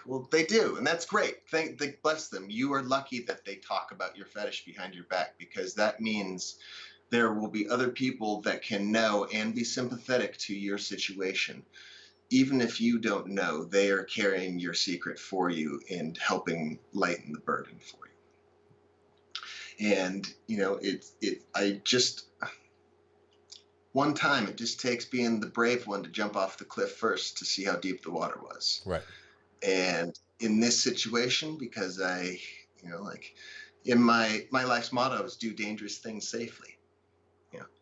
Well, they do, and that's great. Thank bless them. You are lucky that they talk about your fetish behind your back because that means there will be other people that can know and be sympathetic to your situation. Even if you don't know, they are carrying your secret for you and helping lighten the burden for you. And, one time it just takes being the brave one to jump off the cliff first to see how deep the water was. Right. And in this situation, because in my life's motto is do dangerous things safely.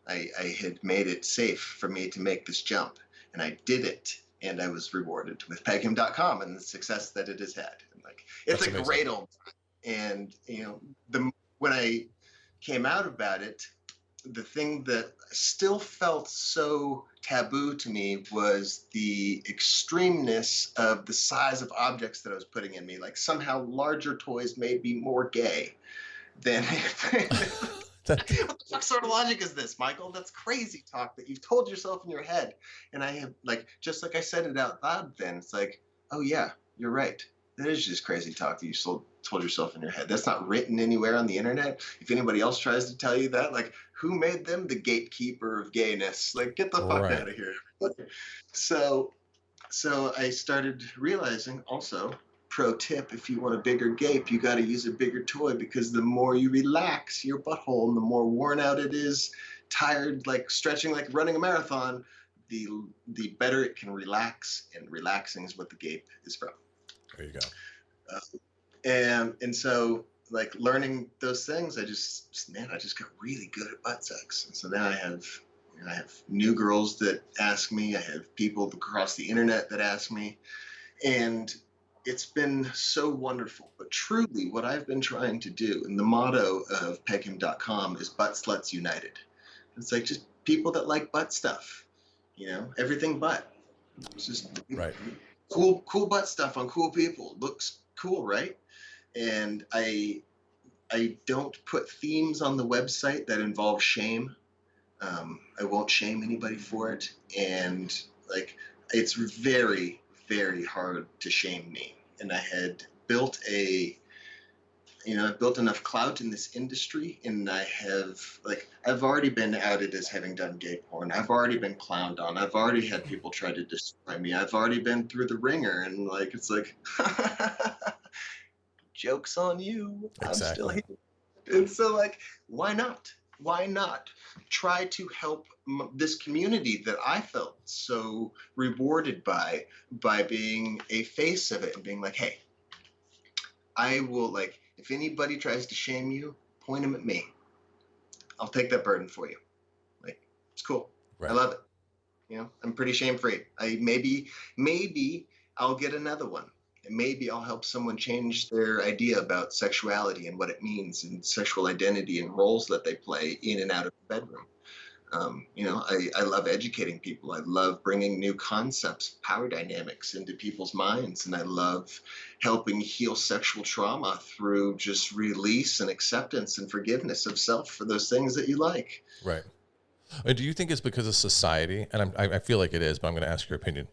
I had made it safe for me to make this jump, and I did it, and I was rewarded with peghim.com and the success that it has had. And it's a great old time. And when I came out about it, the thing that still felt so taboo to me was the extremeness of the size of objects that I was putting in me. Like somehow larger toys made me more gay than what the fuck sort of logic is this, Michael? That's crazy talk that you've told yourself in your head. And I have, just like I said it out loud then, it's like, oh yeah, you're right. That is just crazy talk that you told yourself in your head. That's not written anywhere on the internet. If anybody else tries to tell you that, who made them the gatekeeper of gayness? Get the fuck out of here. So I started realizing also, pro tip, if you want a bigger gape, you got to use a bigger toy, because the more you relax your butthole and the more worn out it is, tired, stretching, running a marathon, the better it can relax, and relaxing is what the gape is from. There you go. And so learning those things, I just got really good at butt sex. And so now I have new girls that ask me, I have people across the internet that ask me, and it's been so wonderful. But truly what I've been trying to do, and the motto of peghim.com is Butt Sluts United. It's just people that like butt stuff, everything butt. It's just right. Cool butt stuff on cool people. Looks cool, right? And I don't put themes on the website that involve shame. I won't shame anybody for it. And it's very, very hard to shame me. And I had built I've built enough clout in this industry, and I have I've already been outed as having done gay porn. I've already been clowned on. I've already had people try to destroy me. I've already been through the ringer, and it's joke's on you. Exactly. I'm still here. And so why not? Why not try to help this community that I felt so rewarded by being a face of it, and being hey, I will if anybody tries to shame you, point them at me. I'll take that burden for you. It's cool. Right. I love it. I'm pretty shame-free. Maybe I'll get another one. And maybe I'll help someone change their idea about sexuality and what it means, and sexual identity and roles that they play in and out of the bedroom. I love educating people. I love bringing new concepts, power dynamics into people's minds. And I love helping heal sexual trauma through just release and acceptance and forgiveness of self for those things that you like. Right. And do you think it's because of society? And I feel like it is, but I'm going to ask your opinion.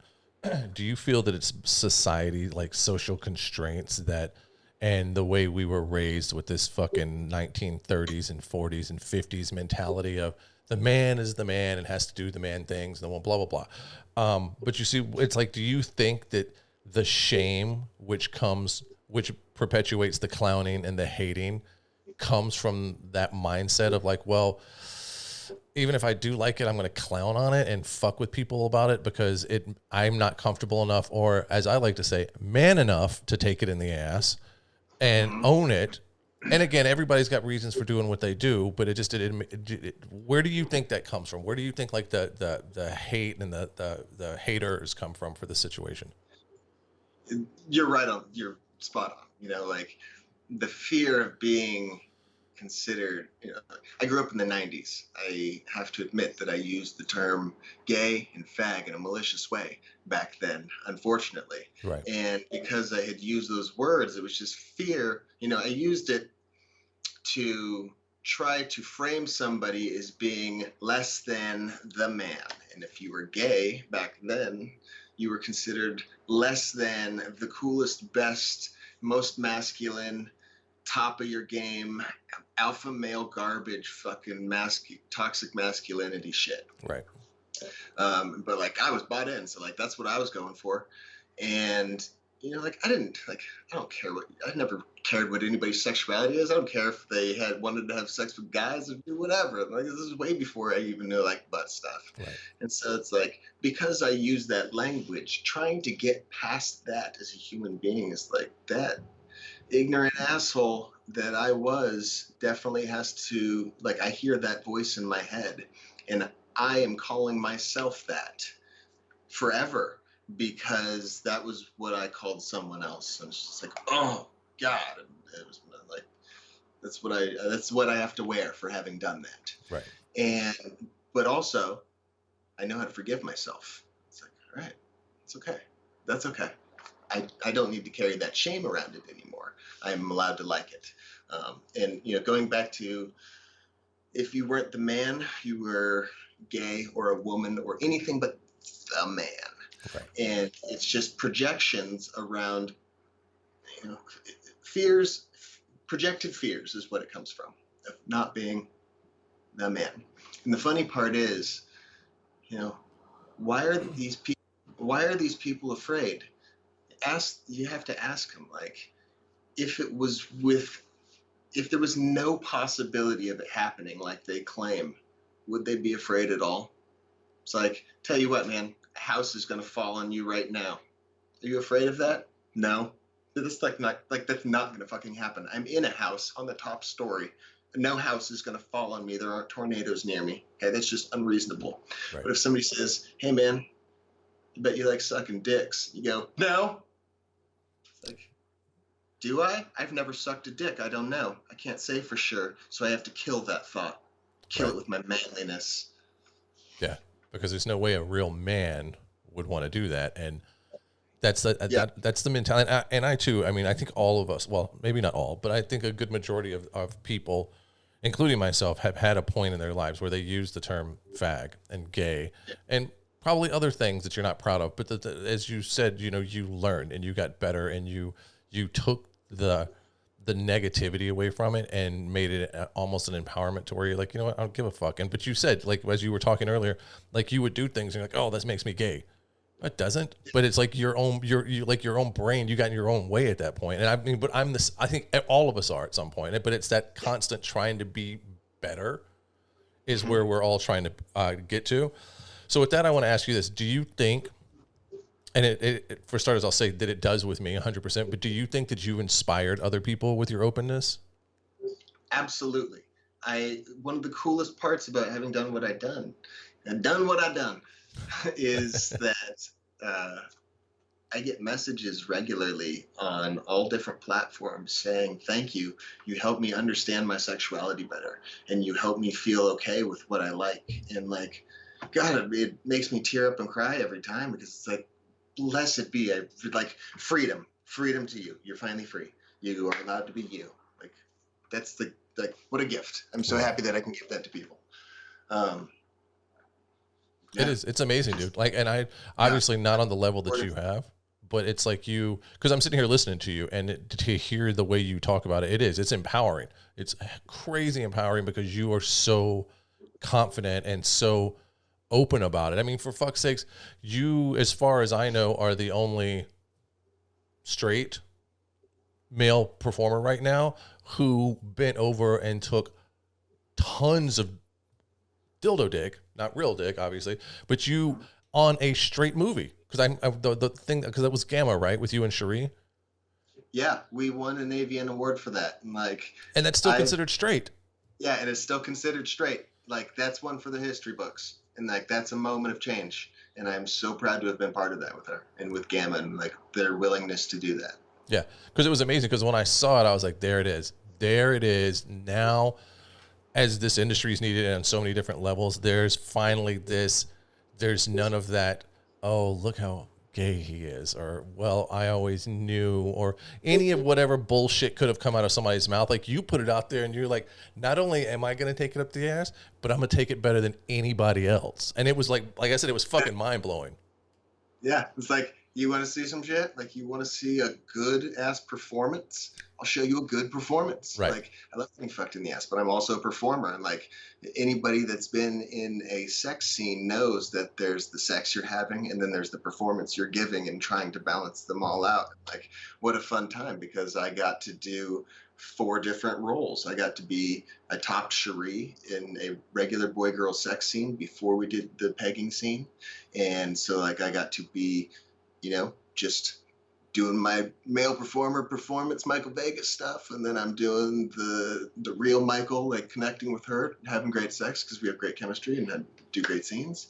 Do you feel that it's society, social constraints and the way we were raised with this fucking 1930s and 40s and 50s mentality of the man is the man and has to do the man things and blah, blah, blah. But you see, it's do you think that the shame which perpetuates the clowning and the hating comes from that mindset of well, even if I do like it, I'm going to clown on it and fuck with people about it because I'm not comfortable enough, or as I like to say, man enough to take it in the ass and own it. And again, everybody's got reasons for doing what they do, but where do you think that comes from? Where do you think the hate and the haters come from for the situation? You're right on. You're spot on. The fear of being considered. I grew up in the 90s. I have to admit that I used the term gay and fag in a malicious way back then, unfortunately. Right. And because I had used those words, it was just fear. I used it to try to frame somebody as being less than the man. And if you were gay back then, you were considered less than the coolest, best, most masculine, top of your game, alpha male garbage, fucking toxic masculinity shit. Right. But like I was bought in, so like that's what I was going for. And like I don't care I never cared what anybody's sexuality is. I don't care if they wanted to have sex with guys or do whatever. Like this is way before I even knew like butt stuff. Right. And so it's like, because I use that language, trying to get past that as a human being is like, that ignorant asshole that I was definitely has to, like, I hear that voice in my head and I am calling myself that forever, because that was what I called someone else. And it's just like, oh God, it was like, that's what I have to wear for having done that. Right. But also I know how to forgive myself. It's like, all right, it's okay. That's okay. I don't need to carry that shame around it anymore. I'm allowed to like it. And going back to, if you weren't the man, you were gay or a woman or anything but the man. Right. And it's just projections around, fears, projected fears is what it comes from, of not being the man. And the funny part is, why are these people afraid? You have to ask them, like, if there was no possibility of it happening like they claim, would they be afraid at all? It's like, tell you what, man, a house is going to fall on you right now. Are you afraid of that? No. That's that's not going to fucking happen. I'm in a house on the top story. No house is going to fall on me. There aren't tornadoes near me. Okay, that's just unreasonable. Right. But if somebody says, hey man, I bet you like sucking dicks, you go, no. It's like, do I? I've never sucked a dick. I don't know. I can't say for sure. So I have to kill that thought. Kill it with my manliness. Yeah, because there's no way a real man would want to do that. And that's the mentality. And I too, I mean, I think all of us, well, maybe not all, but I think a good majority of people, including myself, have had a point in their lives where they use the term fag and gay and probably other things that you're not proud of. But as you said, you learned and you got better and you took the negativity away from it and made it almost an empowerment to where you're like, you know what, I don't give a fuck. But you said, like, as you were talking earlier, like you would do things and you're like, oh, this makes me gay. It doesn't, but it's like your own brain. You got in your own way at that point. And I mean, but I think all of us are at some point, but it's that constant trying to be better is where we're all trying to get to. So with that, I want to ask you this. Do you think, and it for starters, I'll say that it does with me 100%, but do you think that you've inspired other people with your openness? Absolutely. One of the coolest parts about having done what I've done is that I get messages regularly on all different platforms saying, thank you. You helped me understand my sexuality better. And you helped me feel okay with what I like. And like, God, it makes me tear up and cry every time, because it's like, blessed be, like freedom to you. You're finally free. You are allowed to be you. Like, that's what a gift. I'm so happy that I can give that to people. It is. It's amazing, dude. Like, and I obviously not on the level that you have, but it's like because I'm sitting here listening to you and to hear the way you talk about it, it's empowering. It's crazy empowering because you are so confident and so open about it. I mean, for fuck's sakes, you, as far as I know, are the only straight male performer right now who bent over and took tons of dildo dick, not real dick, obviously, but you on a straight movie. Because the thing, because that was Gamma, right, with you and Cherie? Yeah, we won an Avian award for that. And that's still considered straight. Yeah, and it's still considered straight. Like, that's one for the history books. And like, that's a moment of change. And I'm so proud to have been part of that with her and with Gamma and like their willingness to do that. Yeah, because it was amazing. Because when I saw it, I was like, there it is. There it is. Now, as this industry is needed on so many different levels, there's finally there's none of that, oh, look how gay he is, or, well, I always knew, or any of whatever bullshit could have come out of somebody's mouth. Like, you put it out there and you're like, not only am I going to take it up the ass, but I'm going to take it better than anybody else. And it was like I said, it was fucking mind blowing. Yeah. It's like, You want to see some shit? Like, you want to see a good ass performance? I'll show you a good performance. Right. Like, I love getting fucked in the ass, but I'm also a performer. And like, anybody that's been in a sex scene knows that there's the sex you're having, and then there's the performance you're giving, and trying to balance them all out. Like, what a fun time, because I got to do 4 different roles. I topped Cherie in a regular boy girl sex scene before we did the pegging scene. And so like, I got to be, just doing my male performer performance, Michael Vegas stuff, and then I'm doing the real Michael, like connecting with her, having great sex because we have great chemistry and I do great scenes.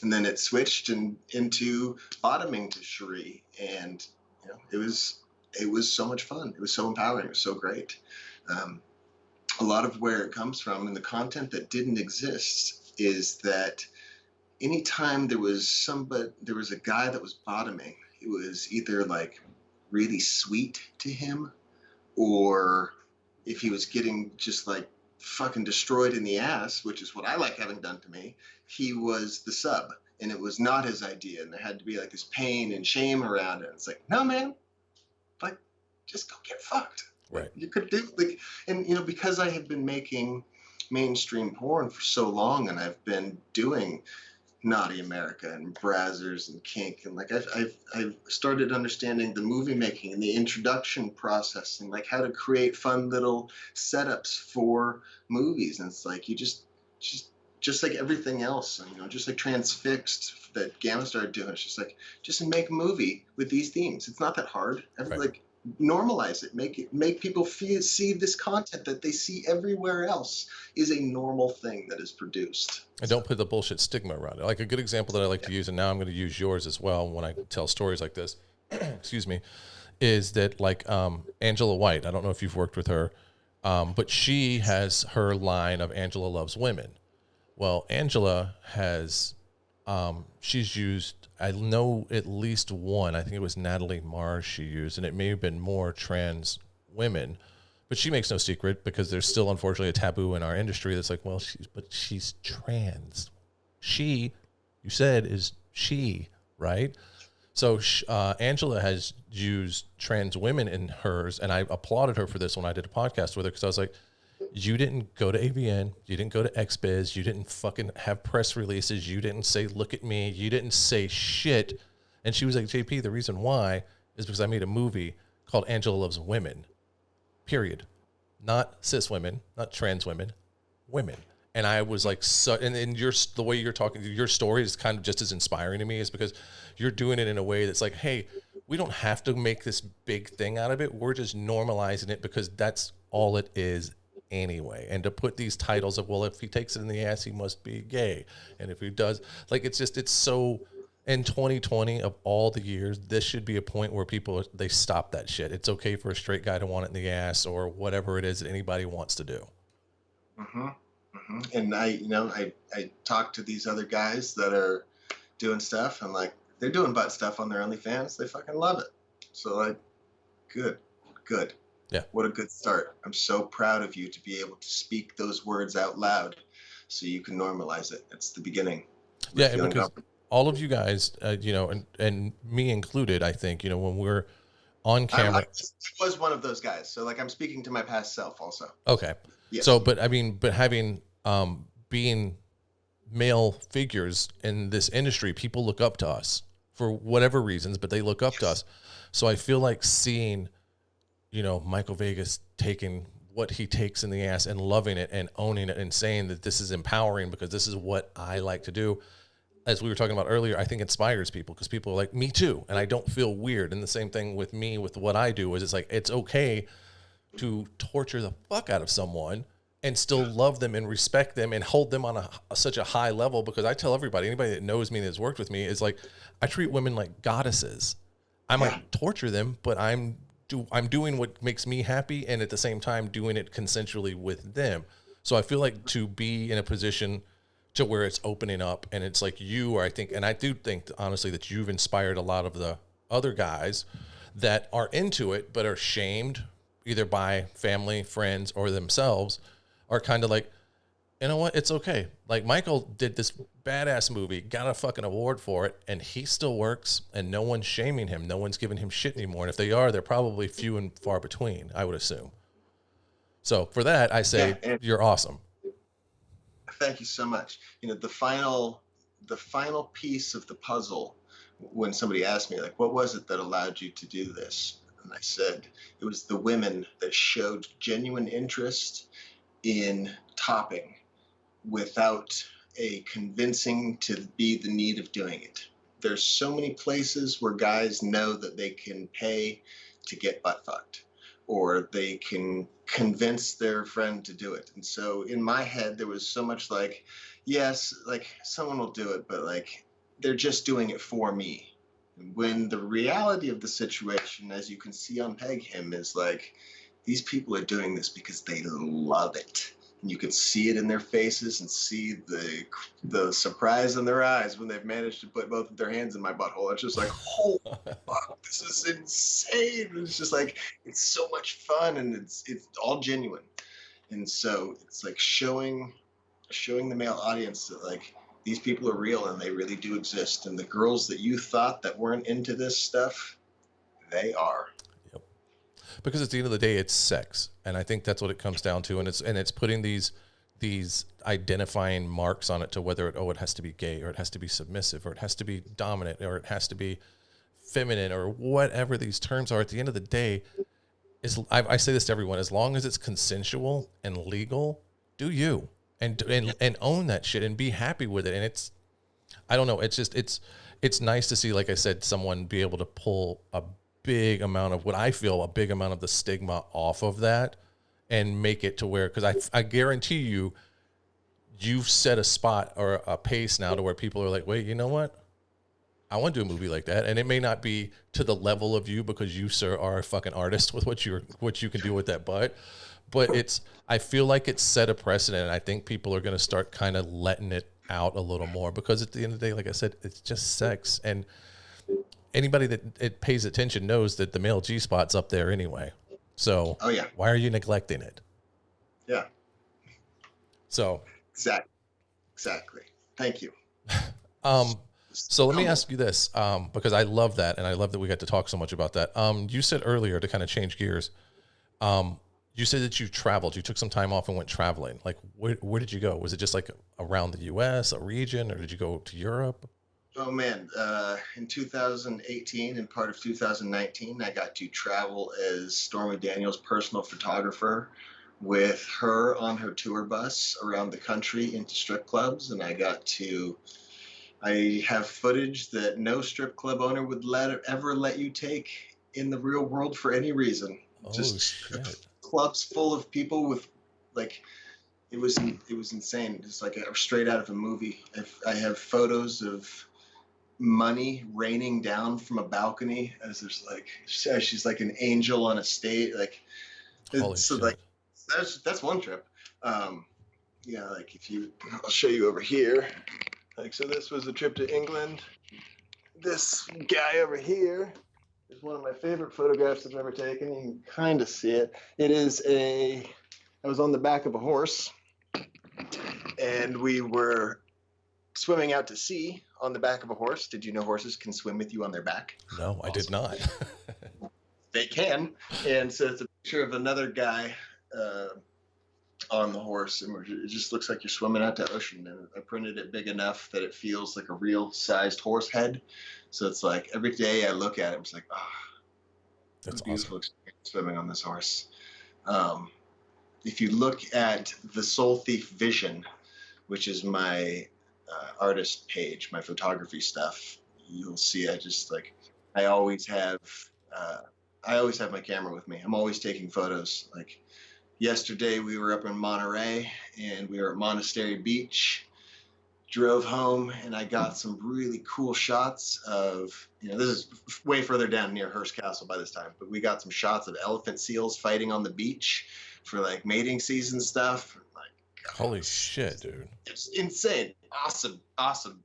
And then it switched into bottoming to Cherie, and it was so much fun. It was so empowering. It was so great. A lot of where it comes from and the content that didn't exist is that anytime there was a guy that was bottoming, it was either like really sweet to him, or if he was getting just like fucking destroyed in the ass, which is what I like having done to me, he was the sub, and it was not his idea, and there had to be like this pain and shame around it. It's like, no, man, like, just go get fucked. Right. You could do like, and because I have been making mainstream porn for so long, and I've been doing Naughty America and Brazzers and Kink, and like I've started understanding the movie making and the introduction process, and like how to create fun little setups for movies. And it's like, you just like everything else, and just like Transfixed that Gamma started doing, it's just like, just make a movie with these themes. It's not that hard. Right. Like, normalize it, make people see this content that they see everywhere else is a normal thing that is produced. And don't put the bullshit stigma around it. Like a good example that I like to use, and now I'm going to use yours as well when I tell stories like this, excuse me, is that like Angela White, I don't know if you've worked with her, but she has her line of Angela Loves Women. Well, Angela has, she's used, I know at least one, I think it was Natalie Mars she used, and it may have been more trans women, but she makes no secret, because there's still unfortunately a taboo in our industry that's like, well, she's trans. She, you said, is she, right? So Angela has used trans women in hers, and I applauded her for this when I did a podcast with her, because I was like, you didn't go to AVN, you didn't go to XBiz, you didn't fucking have press releases, you didn't say, look at me, you didn't say shit. And she was like, JP, the reason why is because I made a movie called Angela Loves Women, period. Not cis women, not trans women, women. And I was like, so, and the way you're talking, your story is kind of just as inspiring to me, is because you're doing it in a way that's like, hey, we don't have to make this big thing out of it. We're just normalizing it, because that's all it is anyway. And to put these titles of, well, if he takes it in the ass, he must be gay, and if he does, like, it's so, in 2020 of all the years, this should be a point where they stop that shit. It's okay for a straight guy to want it in the ass, or whatever it is that anybody wants to do. Mm-hmm. Mm-hmm. And I talk to these other guys that are doing stuff, and like, they're doing butt stuff on their OnlyFans. They fucking love it. So like, good. Yeah. What a good start. I'm so proud of you to be able to speak those words out loud so you can normalize it. It's the beginning. Yeah, because all of you guys, and me included, I think, when we're on camera. I was one of those guys. So like, I'm speaking to my past self also. Okay. Yes. So, but having, being male figures in this industry, people look up to us for whatever reasons, but they look up to us. So I feel like seeing, Michael Vegas taking what he takes in the ass and loving it and owning it and saying that this is empowering because this is what I like to do. As we were talking about earlier, I think inspires people, because people are like, me too. And I don't feel weird. And the same thing with me, with what I do, is it's like, it's okay to torture the fuck out of someone and still love them and respect them and hold them on such a high level. Because I tell everybody, anybody that knows me, that's worked with me, is like, I treat women like goddesses. I might torture them, but I'm doing what makes me happy, and at the same time doing it consensually with them. So I feel like to be in a position to where it's opening up, and it's like I do think honestly that you've inspired a lot of the other guys that are into it but are shamed either by family, friends, or themselves, are kind of like, You know what? It's okay. Like Michael did this badass movie, got a fucking award for it, and he still works, and no one's shaming him. No one's giving him shit anymore. And if they are, they're probably few and far between, I would assume. So for that, I Yeah, say and you're awesome. thank you so much. You know, the final piece of the puzzle, when somebody asked me, like, what was it that allowed you to do this? And I said, it was the women that showed genuine interest in topping without a convincing to be the need of doing it. There's so many places where guys know that they can pay to get butt fucked, or they can convince their friend to do it. And so in my head, there was so much like, yes, like someone will do it, but like they're just doing it for me. When the reality of the situation, as you can see on Peg Him, is like these people are doing this because they love it. And you can see it in their faces and see the surprise in their eyes when they've managed to put both of their hands in my butthole. It's just like, oh fuck, this is insane. It's just like it's so much fun, and it's all genuine. And so it's like showing the male audience that like these people are real and they really do exist. And the girls that you thought that weren't into this stuff, they are. Yep. Because at the end of the day, it's sex, and I think that's what it comes down to. And it's putting these identifying marks on it to whether it has to be gay, or it has to be submissive, or it has to be dominant, or it has to be feminine, or whatever these terms are. At the end of the day, I say this to everyone: as long as it's consensual and legal, do you and own that shit and be happy with it. And it's, I don't know, it's just it's nice to see, like I said, someone be able to pull a big amount of what I feel a big amount of the stigma off of that and make it to where, because I guarantee you've set a spot or a pace now to where people are like, wait, you know what? I want to do a movie like that. And it may not be to the level of you, because you, sir, are a fucking artist with what you can do with that butt. But I feel like it's set a precedent. And I think people are going to start kind of letting it out a little more, because at the end of the day, like I said, it's just sex. And anybody that it pays attention knows that the male G spot's up there anyway. So Oh yeah. why are you neglecting it? Yeah. So Exactly. Thank you. So let me ask you this, because I love that, and I love that we got to talk so much about that. You said earlier, to kind of change gears, you said that you traveled. You took some time off and went traveling. Like, where did you go? Was it just like around the U.S., a region, or did you go to Europe? Oh man, in 2018 and part of 2019, I got to travel as Stormy Daniels' personal photographer with her on her tour bus around the country into strip clubs, and I have footage that no strip club owner would ever let you take in the real world for any reason. Oh, Just shit. clubs full of people with like it was insane. It's like straight out of a movie. I have photos of money raining down from a balcony as there's like she's like an angel on a stage. Like Holy so shit. like that's one trip. Yeah, like I'll show you over here. Like, so this was a trip to England. This guy over here is one of my favorite photographs I've ever taken. You can kind of see it. I was on the back of a horse, and we were swimming out to sea on the back of a horse. Did you know horses can swim with you on their back? No, I did not. They can. And so it's a picture of another guy on the horse, and it just looks like you're swimming out to ocean. And I printed it big enough that it feels like a real sized horse head. So it's like every day I look at it, I'm just like, oh, That's beautiful awesome. experience swimming on this horse. If you look at the Soul Thief Vision, which is my artist page, my photography stuff, you'll see I always have my camera with me. I'm always taking photos. Like yesterday we were up in Monterey and we were at Monastery Beach, drove home, and I got some really cool shots of, this is way further down near Hearst Castle by this time, but we got some shots of elephant seals fighting on the beach for like mating season stuff. Like, Holy shit, dude. It's insane. Awesome.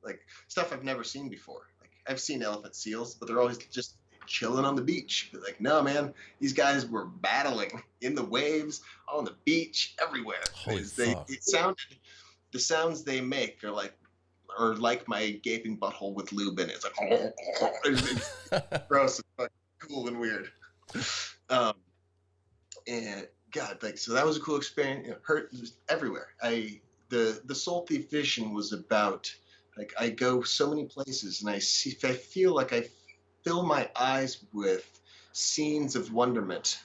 Like stuff I've never seen before. Like I've seen elephant seals, but they're always just chilling on the beach. But like, no, man, these guys were battling in the waves, on the beach, everywhere. Holy fuck. The sounds they make are like my gaping butthole with lube in it. It's like, it's gross, and cool and weird. And God, like, so that was a cool experience. Hurt everywhere. The Soul Thief vision was about, like, I go so many places and I feel like I fill my eyes with scenes of wonderment.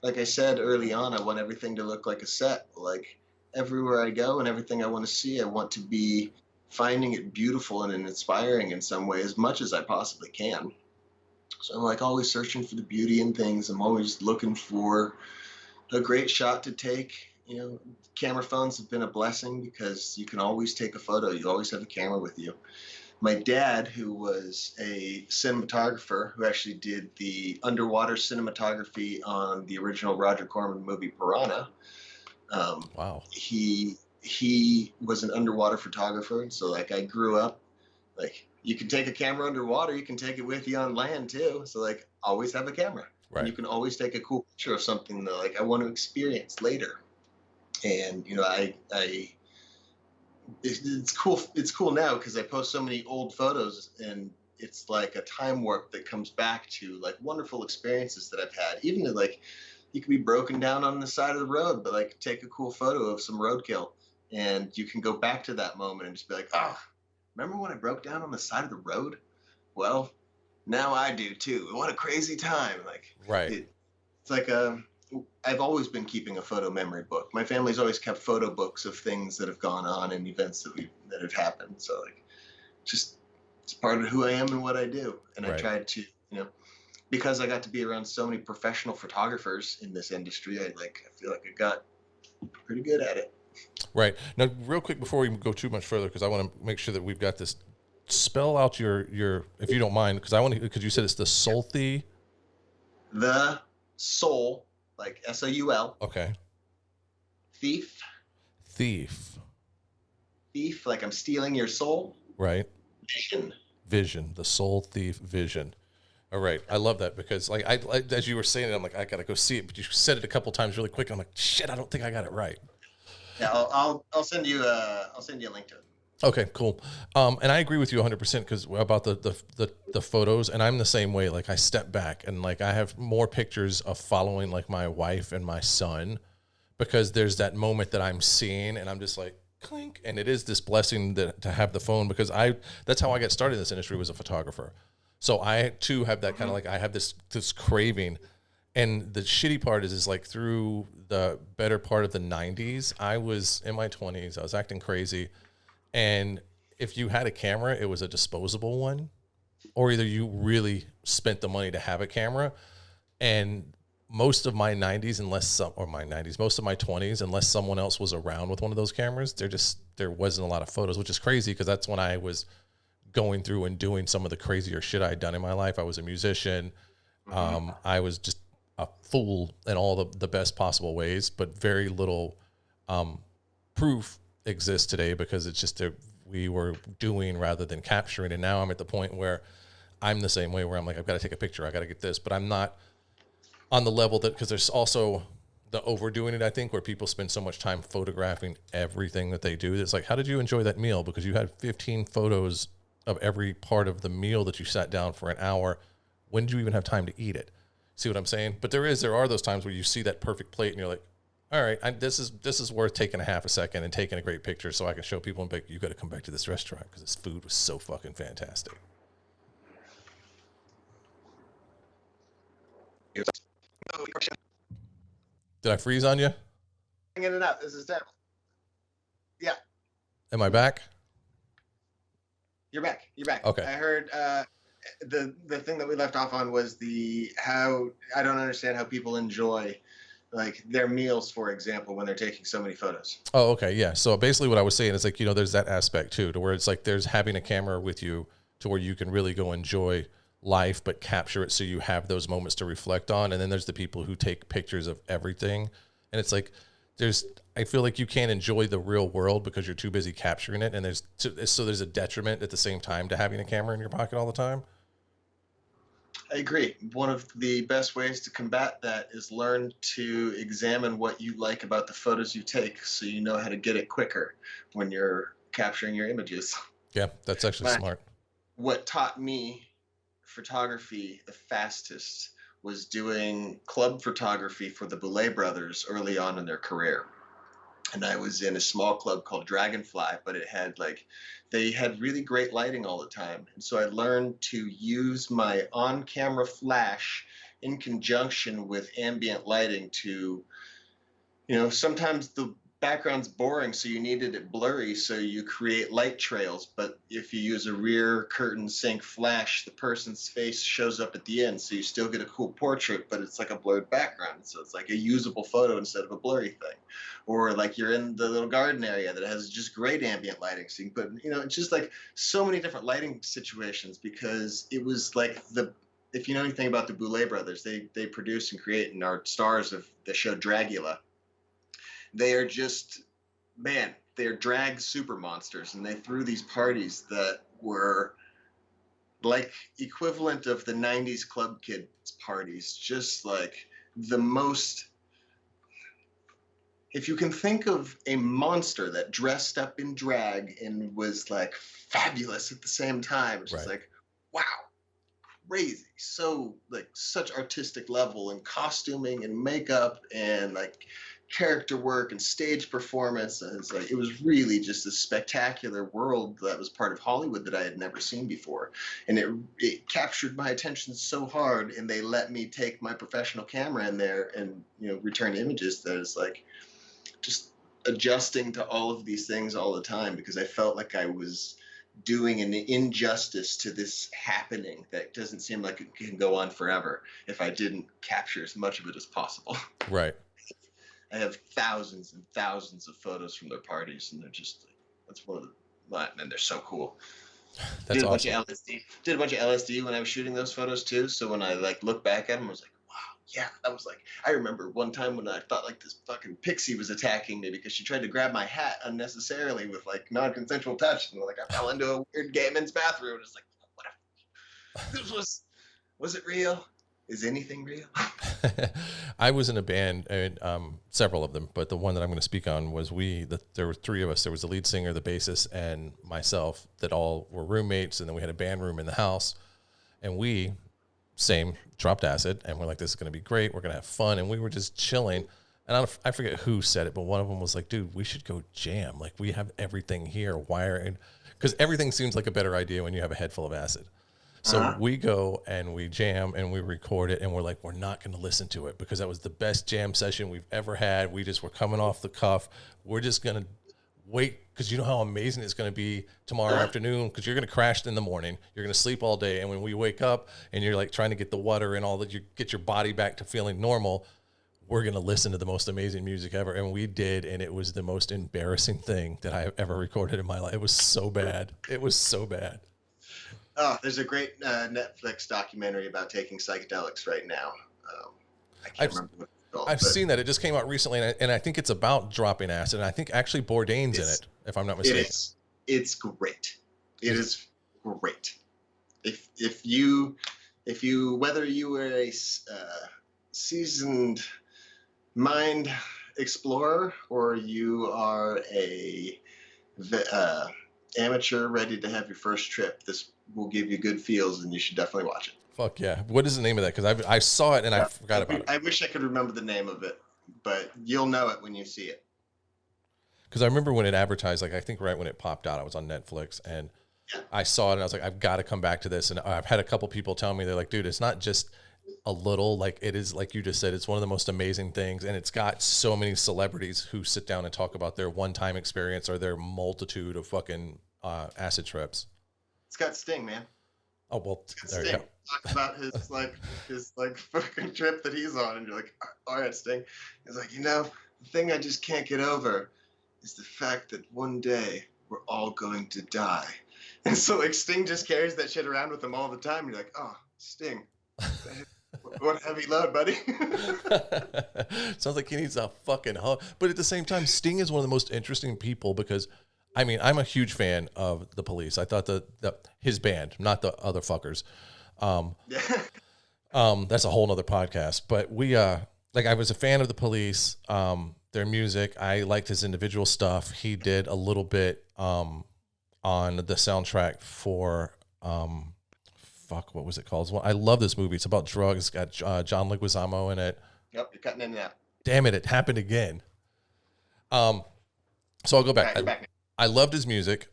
Like I said early on, I want everything to look like a set. Like, everywhere I go and everything I want to see, I want to be finding it beautiful and inspiring in some way as much as I possibly can. So I'm like always searching for the beauty in things. I'm always looking for a great shot to take. Camera phones have been a blessing because you can always take a photo. You always have a camera with you. My dad, who was a cinematographer, who actually did the underwater cinematography on the original Roger Corman movie Piranha. Wow. He was an underwater photographer. And so like I grew up, like, you can take a camera underwater, you can take it with you on land too. So like always have a camera. Right. And you can always take a cool picture of something that like I want to experience later. And it's cool. It's cool now because I post so many old photos, and it's like a time warp that comes back to like wonderful experiences that I've had. Even like you can be broken down on the side of the road, but like take a cool photo of some roadkill, and you can go back to that moment and just be like, oh, remember when I broke down on the side of the road? Well, now I do too. What a crazy time! Like, right. It's like I've always been keeping a photo memory book. My family's always kept photo books of things that have gone on and events that have happened. So like, just it's part of who I am and what I do. And right. I tried to, because I got to be around so many professional photographers in this industry, I feel like I got pretty good at it. Right. Now, real quick before we go too much further, because I want to make sure that we've got this. Spell out your if you don't mind, because you said it's the Soul Thief. The Soul. Like Soul. Okay. Thief. Like I'm stealing your soul. Right. Vision. The Soul Thief vision. All right. I love that because like I as you were saying it, I'm like, I gotta go see it. But you said it a couple times really quick. I'm like, shit, I don't think I got it right. Yeah, I'll send you a link to it. Okay, cool. And I agree with you 100% because about the photos, and I'm the same way. Like I step back and like I have more pictures of following like my wife and my son because there's that moment that I'm seeing and I'm just like clink, and it is this blessing to have the phone because that's how I got started in this industry, was a photographer. So I too have that kind of like I have this craving. And the shitty part is like through the better part of the 90s, I was in my 20s, I was acting crazy. And if you had a camera, it was a disposable one, or either you really spent the money to have a camera. And most of my 90s, most of my 20s, unless someone else was around with one of those cameras, there wasn't a lot of photos, which is crazy because that's when I was going through and doing some of the crazier shit I had done in my life. I was a musician. I was just a fool in all the best possible ways, but very little proof exists today because it's just we were doing rather than capturing. And now I'm at the point where I'm the same way, where I'm like, I've got to take a picture, I got to get this, but I'm not on the level that, because there's also the overdoing it, I think, where people spend so much time photographing everything that they do. It's like, how did you enjoy that meal? Because you had 15 photos of every part of the meal that you sat down for an hour. When did you even have time to eat it? See what I'm saying? But there are those times where you see that perfect plate and you're like, all right, this is worth taking a half a second and taking a great picture so I can show people and be like, you got to come back to this restaurant because this food was so fucking fantastic. Did I freeze on you? In and out. This is terrible. Yeah. Am I back? You're back. Okay. I heard the thing that we left off on was how I don't understand how people enjoy like their meals, for example, when they're taking so many photos. Oh, okay. Yeah. So basically what I was saying is like, there's that aspect too, to where it's like there's having a camera with you to where you can really go enjoy life, but capture it so you have those moments to reflect on. And then there's the people who take pictures of everything. And it's like, I feel like you can't enjoy the real world because you're too busy capturing it. And there's a detriment at the same time to having a camera in your pocket all the time. I agree. One of the best ways to combat that is learn to examine what you like about the photos you take so you know how to get it quicker when you're capturing your images. Yeah, that's actually smart. What taught me photography the fastest was doing club photography for the Boulet brothers early on in their career. And I was in a small club called Dragonfly, but it had they had really great lighting all the time. And so I learned to use my on-camera flash in conjunction with ambient lighting to, sometimes the background's boring, so you needed it blurry, so you create light trails. But if you use a rear curtain sync flash, the person's face shows up at the end, so you still get a cool portrait, but it's like a blurred background, so it's like a usable photo instead of a blurry thing. Or like you're in the little garden area that has just great ambient lighting, so you can put, it's just like so many different lighting situations, because it was like if you know anything about the Boulet brothers, they produce and create and are stars of the show Dragula. They are just, man, they're drag super monsters, and they threw these parties that were like equivalent of the 90s club kids parties, just like the most, if you can think of a monster that dressed up in drag and was like fabulous at the same time, it's just like, wow, crazy. So like such artistic level and costuming and makeup and like character work and stage performance, and it's like it was really just a spectacular world that was part of Hollywood that I had never seen before, and it captured my attention so hard, and they let me take my professional camera in there and return images that is like just adjusting to all of these things all the time, because I felt like I was doing an injustice to this happening that doesn't seem like it can go on forever if I didn't capture as much of it as possible. Right. I have thousands and thousands of photos from their parties, and they're just that's one of the, and they're so cool. That's awesome. Did a bunch of LSD when I was shooting those photos too. So when I like look back at them, I was like, wow, yeah. I was like, I remember one time when I thought like this fucking pixie was attacking me because she tried to grab my hat unnecessarily with like non-consensual touch, and like I fell into a weird gay men's bathroom. It's like, what? This was it real? Is anything real? I was in a band, and several of them, but the one that I'm going to speak on was there were three of us. There was the lead singer, the bassist, and myself that all were roommates, and then we had a band room in the house, and we dropped acid, and we're like, this is going to be great. We're going to have fun, and we were just chilling. And I forget who said it, but one of them was like, dude, we should go jam. Like, we have everything here. Because everything seems like a better idea when you have a head full of acid. So we go and we jam and we record it, and we're like, we're not going to listen to it because that was the best jam session we've ever had. We just were coming off the cuff. We're just going to wait, because you know how amazing it's going to be tomorrow afternoon, because you're going to crash in the morning. You're going to sleep all day. And when we wake up and you're like trying to get the water and all that, you get your body back to feeling normal, we're going to listen to the most amazing music ever. And we did, and it was the most embarrassing thing that I have ever recorded in my life. It was so bad. It was so bad. Oh, there's a great Netflix documentary about taking psychedelics right now. I can't remember what it's called. I've seen that. It just came out recently, and I think it's about dropping acid. And I think actually Bourdain's in it, if I'm not mistaken. It's great. It is great. If you whether you were a seasoned mind explorer or you are a amateur ready to have your first trip, this will give you good feels, and you should definitely watch it. Fuck yeah. What is the name of that? Because I saw it and I forgot about it. I wish I could remember the name of it, but you'll know it when you see it. Because I remember when it advertised, like I think right when it popped out, I was on Netflix, and I saw it and I was like, I've got to come back to this. And I've had a couple people tell me, they're like, dude, it's not just a little, like it is, like you just said, it's one of the most amazing things. And it's got so many celebrities who sit down and talk about their one-time experience or their multitude of fucking acid trips. It's got Sting, man. Oh, well, there you go. Talk about his fucking trip that he's on, and you're like, all right, Sting. He's like, the thing I just can't get over is the fact that one day we're all going to die. And so like Sting just carries that shit around with him all the time. You're like, oh, Sting. What heavy load, buddy. Sounds like he needs a fucking hug. But at the same time, Sting is one of the most interesting people because, I mean, I'm a huge fan of the Police. I thought his band, not the other fuckers. That's a whole nother podcast. But we, like, I was a fan of the Police, their music. I liked his individual stuff. He did a little bit on the soundtrack for, fuck, what was it called? Well, I love this movie. It's about drugs. It's got John Leguizamo in it. Yep, you're cutting in and out. Damn it, it happened again. So I'll go back. I loved his music.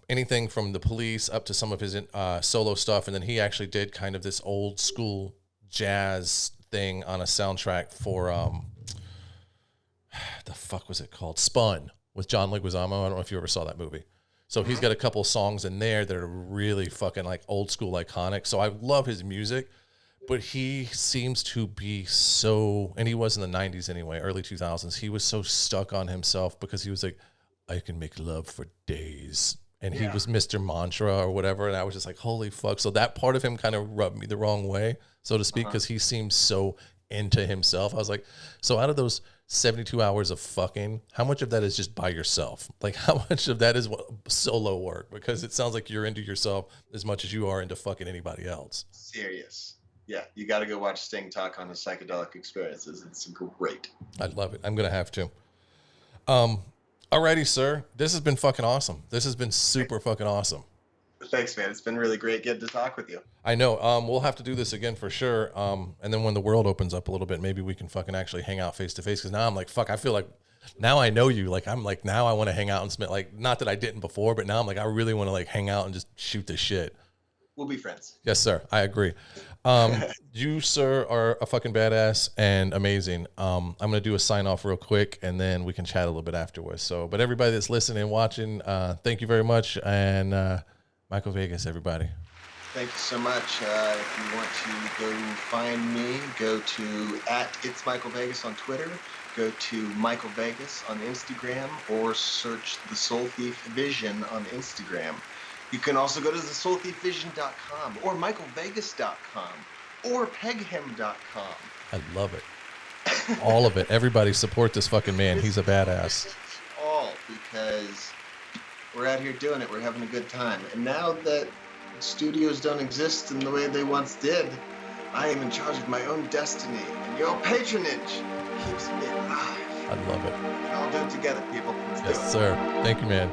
Anything from the Police up to some of his solo stuff, and then he actually did kind of this old school jazz thing on a soundtrack for the fuck was it called? Spun with John Leguizamo. I don't know if you ever saw that movie. So he's got a couple songs in there that are really fucking like old school iconic. So I love his music, but he seems to be so, and he was in the 90s anyway, early 2000s. He was so stuck on himself because he was like, I can make love for days. And he was Mr. Mantra or whatever. And I was just like, holy fuck. So that part of him kind of rubbed me the wrong way, so to speak, because he seems so into himself. I was like, so out of those 72 hours of fucking, how much of that is just by yourself? Like, how much of that is solo work? Because it sounds like you're into yourself as much as you are into fucking anybody else. Serious. Yeah, you got to go watch Sting talk on his psychedelic experiences. It's great. I love it. I'm going to have to. Alrighty, sir. This has been fucking awesome. This has been super fucking awesome. Thanks, man. It's been really great getting to talk with you. I know. We'll have to do this again for sure. And then when the world opens up a little bit, maybe we can fucking actually hang out face to face. Because now I'm like, fuck, I feel like now I know you. Like, I'm like, now I want to hang out and spend, like, not that I didn't before, but now I'm like, I really want to like hang out and just shoot the shit. We'll be friends. Yes, sir. I agree. You, sir, are a fucking badass and amazing. I'm going to do a sign off real quick and then we can chat a little bit afterwards. So, but everybody that's listening and watching, thank you very much. And Michael Vegas, everybody. Thank you so much. If you want to go find me, go to @It'sMichaelVegas on Twitter. Go to Michael Vegas on Instagram or search The Soul Thief Vision on Instagram. You can also go to thesoulthiefvision.com or michaelvegas.com or peghim.com. I love it. All of it. Everybody support this fucking man. He's a badass. All because we're out here doing it. We're having a good time. And now that studios don't exist in the way they once did, I am in charge of my own destiny. And your patronage keeps me alive. I love it. I'll do it together, people. Let's do it. Yes, sir. Thank you, man.